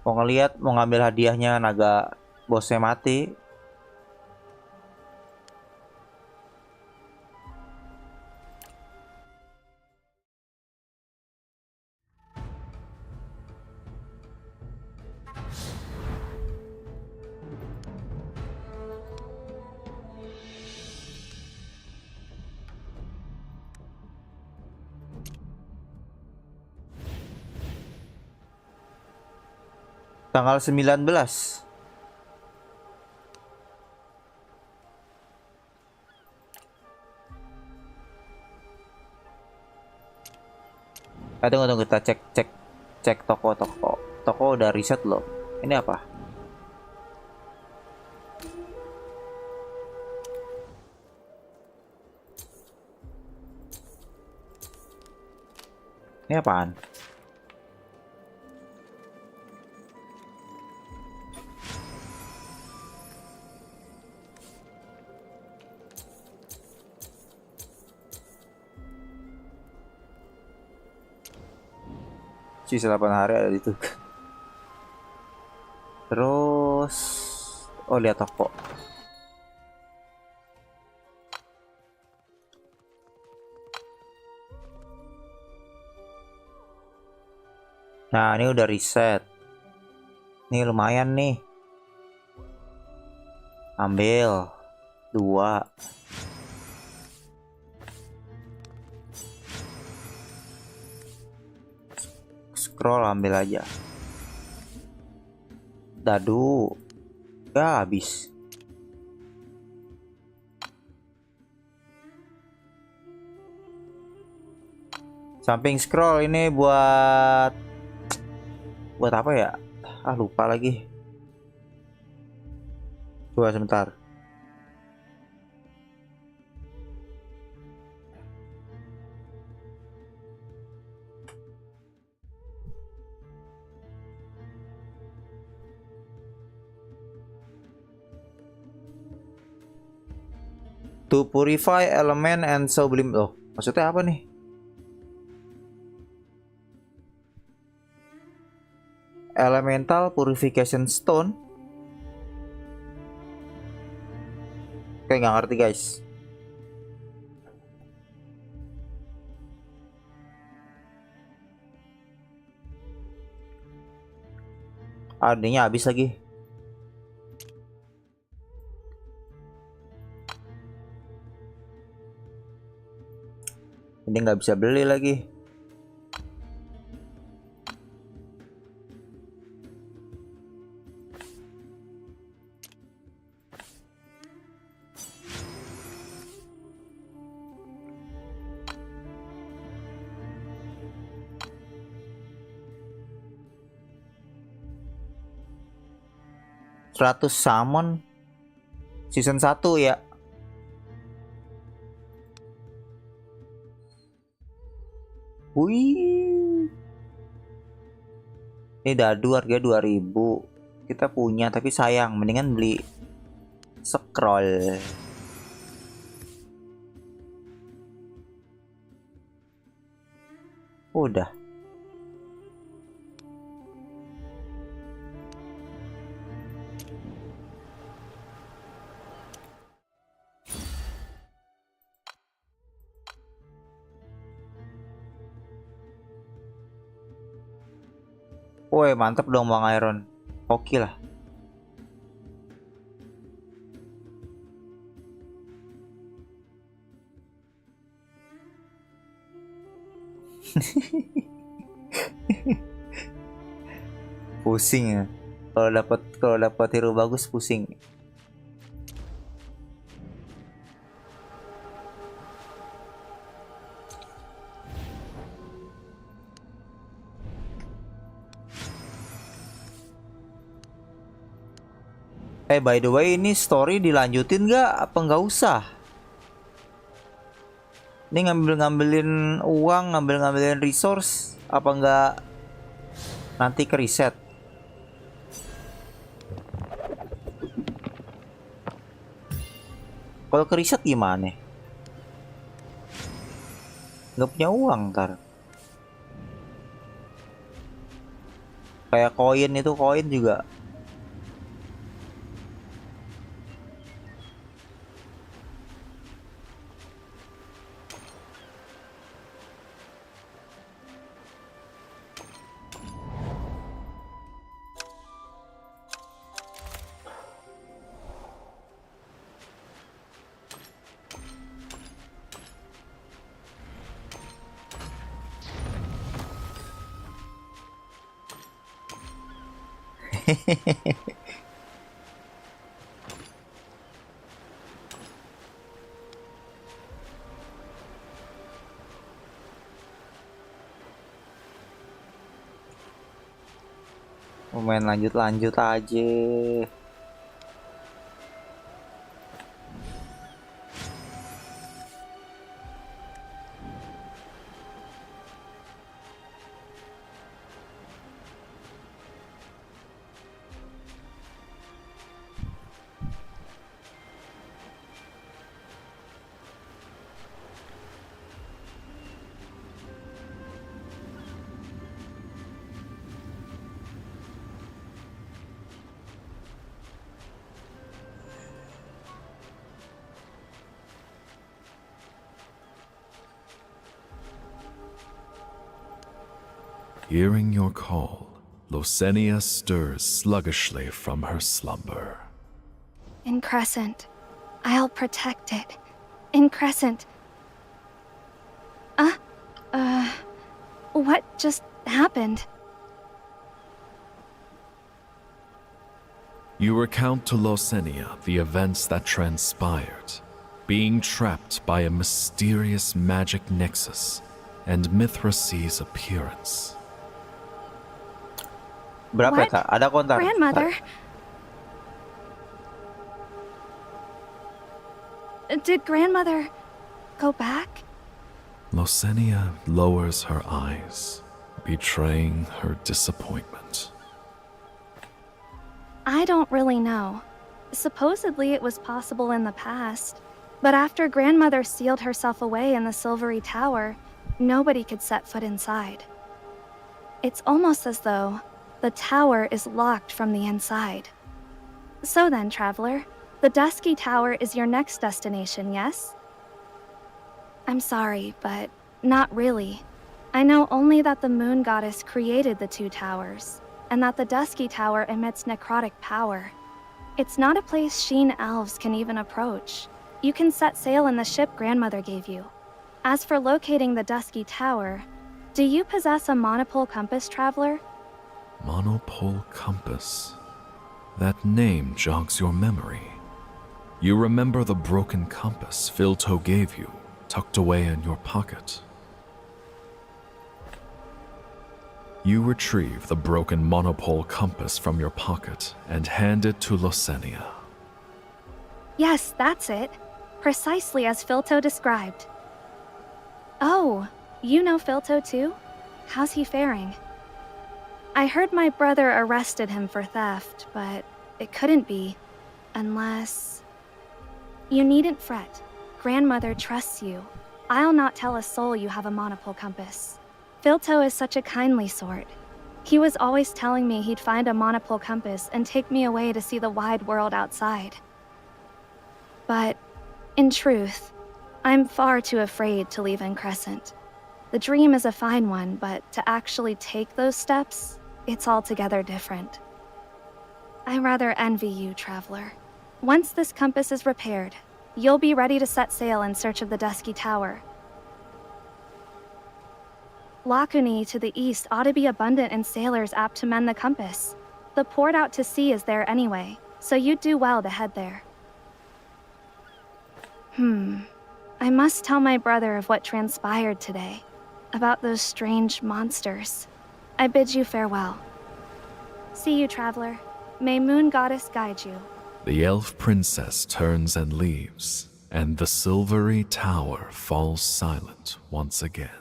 Mau ngelihat, mau ngambil hadiahnya naga bosnya mati. Tanggal 19. Tunggu kita cek toko. Toko udah riset loh. Ini apa? Ini apaan? Sisa 8 hari ada di situ. Terus lihat toko. Nah, ini udah reset. Nih lumayan nih. Ambil 2. Scroll ambil aja. Dadu. Ya habis. Samping scroll ini buat apa ya? Lupa lagi. Coba sebentar. To purify element and sublime. Oh, maksudnya apa nih? Elemental purification stone. Oke, nggak ngerti guys. Adanya habis lagi. Ini nggak bisa beli lagi. Seratus summon season 1 ya. Wih. Ini dadu harga 2000. Kita punya tapi sayang, mendingan beli scroll. Udah. Woi, mantep dong Bang Iron. Oke lah. Pusing ya. Kalau dapat hero bagus pusing. By the way, ini story dilanjutin nggak? Apa nggak usah? Ini ngambilin uang, ngambilin resource, apa nggak nanti ke reset? Kalau ke reset gimana? Nggak punya uang ntar. Kayak koin juga. Main lanjut aja. Hearing your call, Losenia stirs sluggishly from her slumber. In Crescent. I'll protect it. In Crescent. What just happened? You recount to Losenia the events that transpired, being trapped by a mysterious magic nexus and Mithras's appearance. Berapa What? ya, Kak? Ada kontak? Grandmother? Did Grandmother go back? Losenia lowers her eyes, betraying her disappointment. I don't really know. Supposedly it was possible in the past, but after Grandmother sealed herself away in the Silvery Tower, nobody could set foot inside. It's almost as though the tower is locked from the inside. So then, traveler, the Dusky Tower is your next destination, yes? I'm sorry, but not really. I know only that the Moon Goddess created the two towers, and that the Dusky Tower emits necrotic power. It's not a place Sheen elves can even approach. You can set sail in the ship Grandmother gave you. As for locating the Dusky Tower, do you possess a monopole compass, traveler? Monopole compass. That name jogs your memory. You remember the broken compass Filto gave you, tucked away in your pocket. You retrieve the broken monopole compass from your pocket and hand it to Losenia. Yes, that's it. Precisely as Filto described. Oh, you know Filto too? How's he faring? I heard my brother arrested him for theft, but it couldn't be, unless... You needn't fret. Grandmother trusts you. I'll not tell a soul you have a monopole compass. Filto is such a kindly sort. He was always telling me he'd find a monopole compass and take me away to see the wide world outside. But, in truth, I'm far too afraid to leave Crescent. The dream is a fine one, but to actually take those steps, it's altogether different. I rather envy you, traveler. Once this compass is repaired, you'll be ready to set sail in search of the Dusky Tower. Lacuni to the east ought to be abundant in sailors apt to mend the compass. The port out to sea is there anyway, so you'd do well to head there. I must tell my brother of what transpired today, about those strange monsters. I bid you farewell. See you, traveler. May Moon Goddess guide you. The elf princess turns and leaves, and the silvery tower falls silent once again.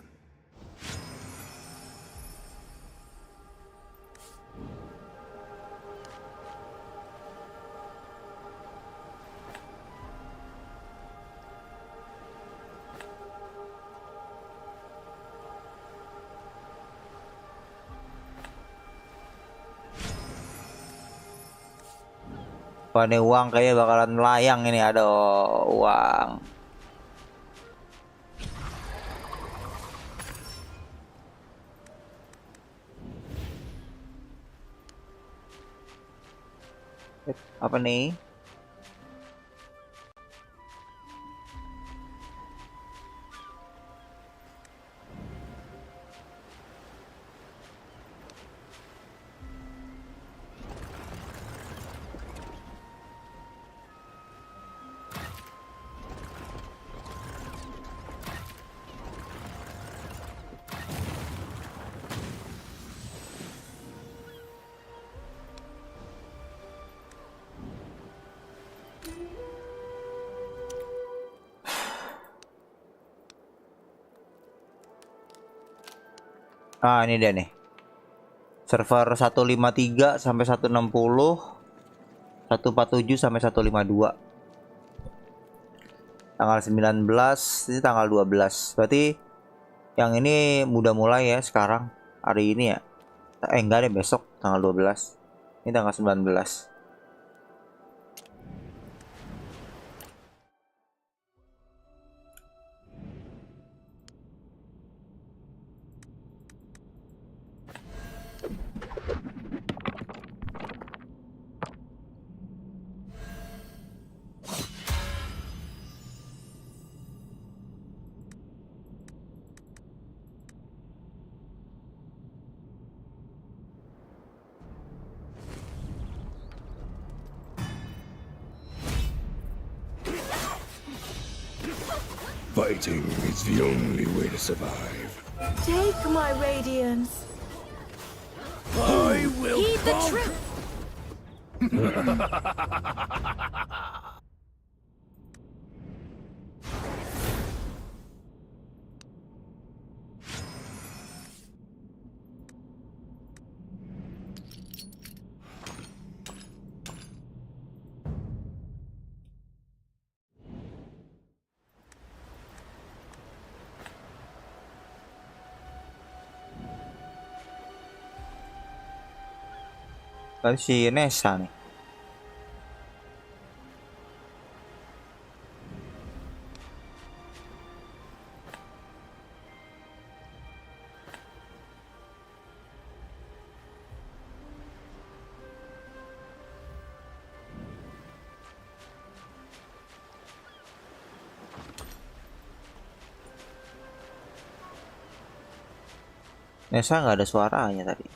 Wah, ini uang kayaknya bakalan melayang ini. Aduh, uang. Apa nih? Ah, ini dia nih. Server 153 sampai 160, 147 sampai 152. Tanggal 19, ini tanggal 12. Berarti yang ini udah mulai ya sekarang. Hari ini ya. Enggak deh, besok tanggal 12. Ini tanggal 19. Fighting is the only way to survive. Take my radiance. I will Heed the truth. Kan si Nessa nih. Nessa nggak ada suaranya tadi.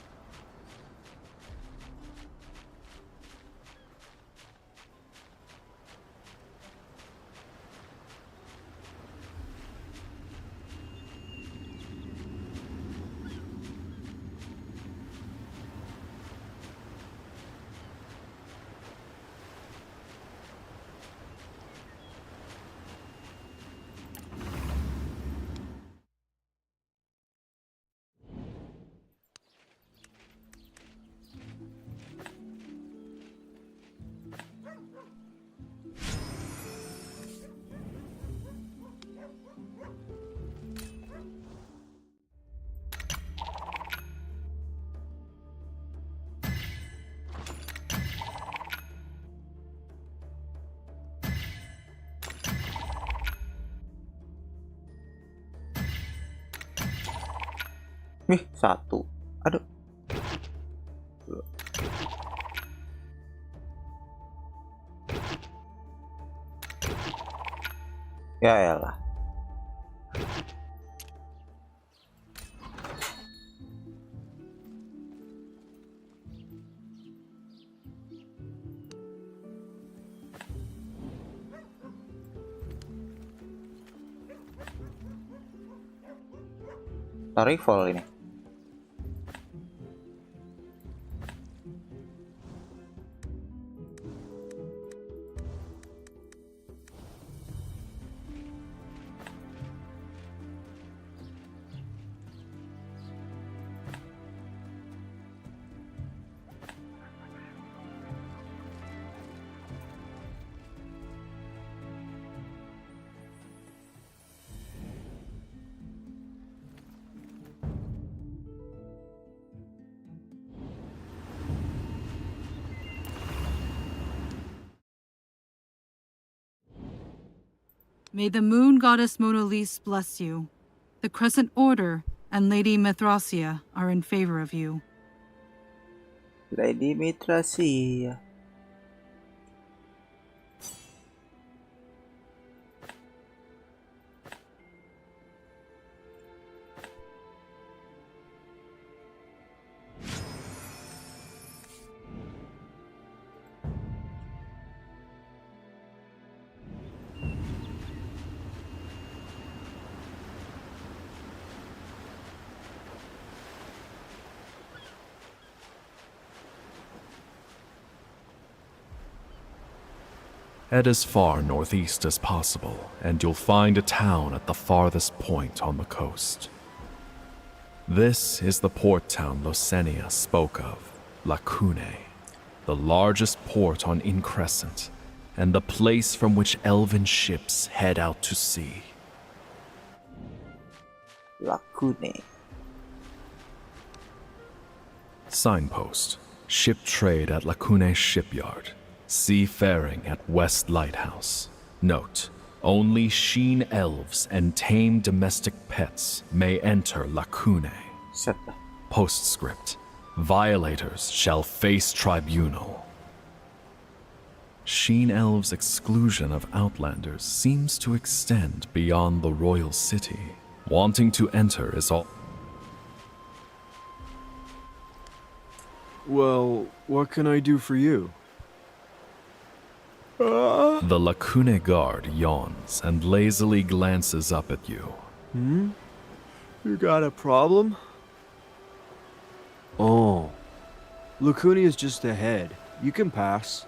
Nih, satu. Aduh. Ya elah. Rival ini. May the moon goddess Mona Lisa bless you. The Crescent Order and Lady Mithracia are in favor of you. Lady Mithracia. Head as far northeast as possible, and you'll find a town at the farthest point on the coast. This is the port town Losenia spoke of, Lacune, the largest port on Increscent, and the place from which elven ships head out to sea. Lacune. Signpost: ship trade at Lacune Shipyard. Seafaring at West Lighthouse. Note: only sheen elves and tame domestic pets may enter Lacune. Postscript: violators shall face tribunal. Sheen elves' exclusion of outlanders seems to extend beyond the royal city. Wanting to enter is all. Well, what can I do for you? The Lacune guard yawns and lazily glances up at you. You got a problem? Oh. Lacune is just ahead. You can pass.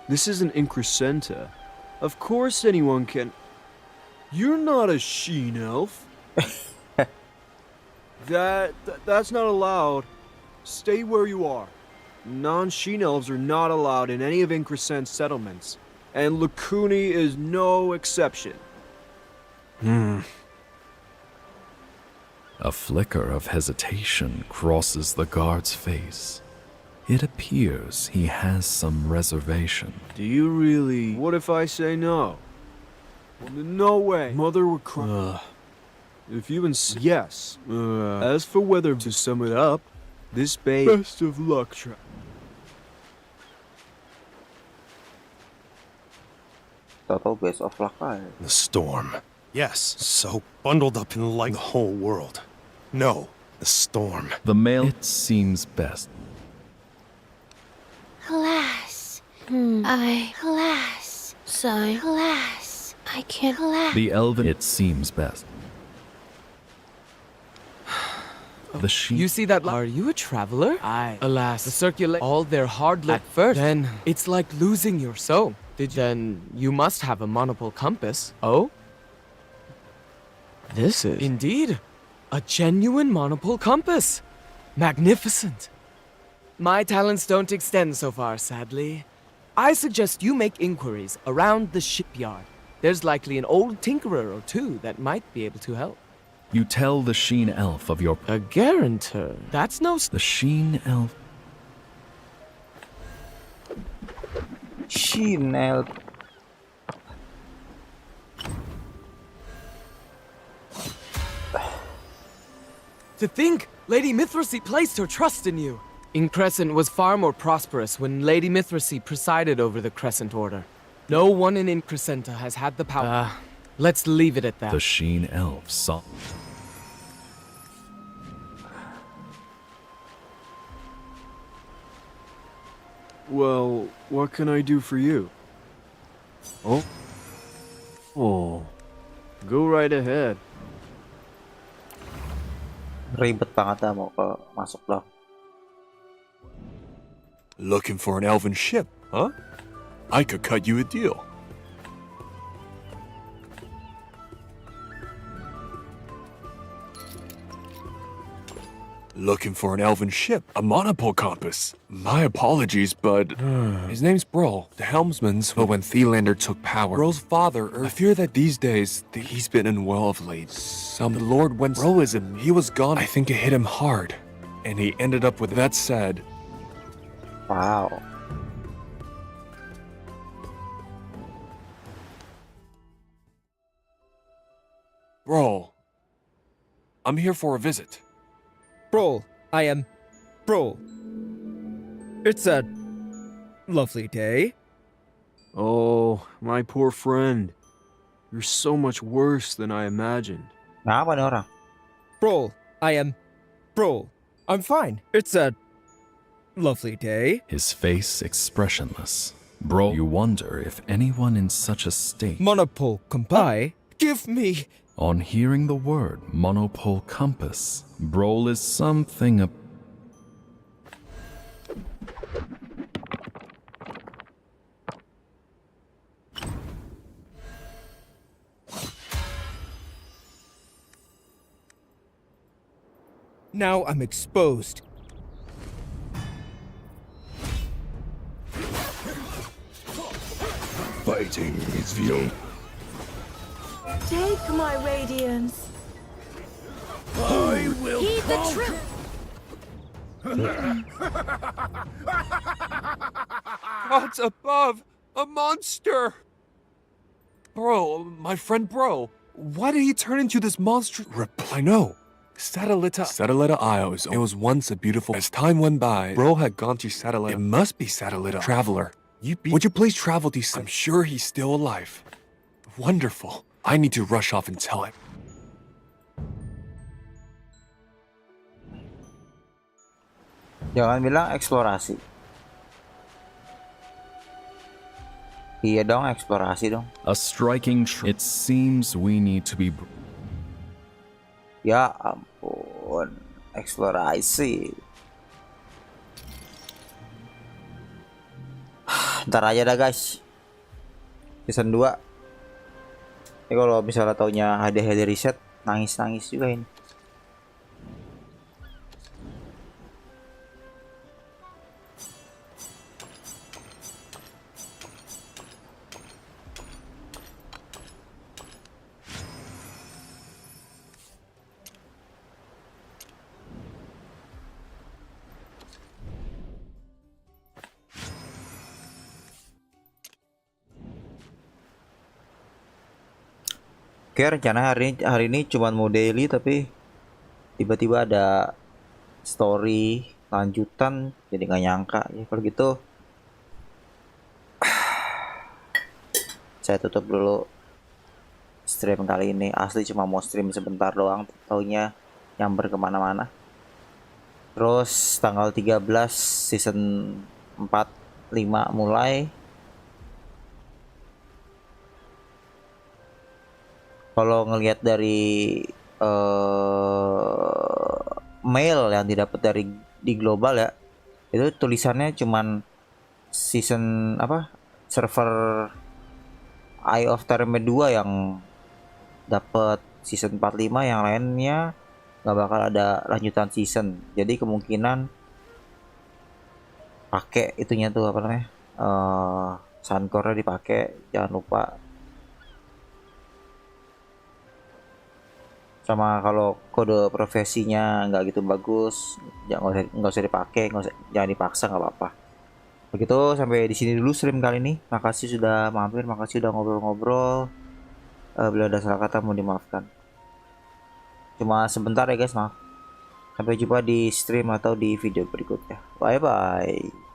This isn't Increscenta. Of course anyone can... You're not a sheen elf. That's not allowed. Stay where you are. Non-sheen elves are not allowed in any of Increscent's settlements, and Lacune is no exception. A flicker of hesitation crosses the guard's face. It appears he has some reservation. Do you really... What if I say no? Well, no way. Mother would cry. If you insist... Yes. As for whether to sum it up, this bay... Best of luck, Best of luck. The storm. Yes, so bundled up in light the whole world. No, the storm. The male... It seems best. Alas. Alas. Sigh. Alas. I can't. Alas. The elven... It seems best. The sheep... You see that? Are you a traveler? Aye. Alas, the circulate all their hard at first. Then it's like losing your soul. Then you must have a monopole compass. Oh? This is indeed a genuine monopole compass. Magnificent. My talents don't extend so far, sadly. I suggest you make inquiries around the shipyard. There's likely an old tinkerer or two that might be able to help. You tell the sheen elf of your... A guarantor? That's no... The sheen elf... Sheen elf. To think Lady Mithracia placed her trust in you. Increscent was far more prosperous when Lady Mithracia presided over the Crescent Order. No one in Increscenta has had the power. Let's leave it at that. The sheen elf saw... Well, what can I do for you? Oh. Go right ahead. Ribet banget dah mau ke masuk loh. Looking for an elven ship, huh? I could cut you a deal. Looking for an elven ship, a monopole compass. My apologies, but his name's Brol, the helmsman's. But when Thelander took power, Brol's father, I fear that these days he's been unwell of late. The Lord went Brolism. He was gone. I think it hit him hard, and he ended up with that said. Wow. Brol, I'm here for a visit. Brol, I am Brol. It's a lovely day. Oh, my poor friend. You're so much worse than I imagined. Apa nih orang? Brol, I am Brol. I'm fine. It's a lovely day. His face expressionless. Bro, you wonder if anyone in such a state. Monopole Kampai, give me. On hearing the word monopole compass, Brol is something Now I'm exposed. Fighting is the only... Take my radiance. I will Heed the truth. Gods above! A monster! Bro, my friend Bro, why did he turn into this monster? I know. Satellita Isle it was once a beautiful... As time went by, Bro had gone to Satellita. It must be Satellita. Traveler. Would you please travel to... I'm sure he's still alive. Wonderful. I need to rush off and tell him. Jangan bilang eksplorasi. Iya dong, eksplorasi dong. A striking It seems we need to be... Ya ampun, eksplorasi. Ntar aja dah guys. Season 2. Ini kalau misalnya taunya HD reset, nangis-nangis juga ini. Oke, rencana hari ini cuma mau daily, tapi tiba-tiba ada story lanjutan, jadi nggak nyangka ya. Kalau gitu saya tutup dulu stream kali ini. Asli cuma mau stream sebentar doang, taunya nyamber kemana-mana. Terus tanggal 13 season 4-5 mulai. Kalau ngelihat dari mail yang didapat dari di global ya, itu tulisannya cuman season server Eye of Terme 2 yang dapat season 45, yang lainnya nggak bakal ada lanjutan season. Jadi kemungkinan pakai itunya tuh Suncore-nya dipakai, jangan lupa. Sama kalau kode profesinya nggak gitu bagus, nggak usah dipakai, jangan dipaksa, nggak apa-apa. Begitu, sampai di sini dulu stream kali ini. Makasih sudah mampir, makasih udah ngobrol-ngobrol. Bila ada salah kata mau dimaafkan. Cuma sebentar ya guys, maaf. Sampai jumpa di stream atau di video berikutnya. Bye bye.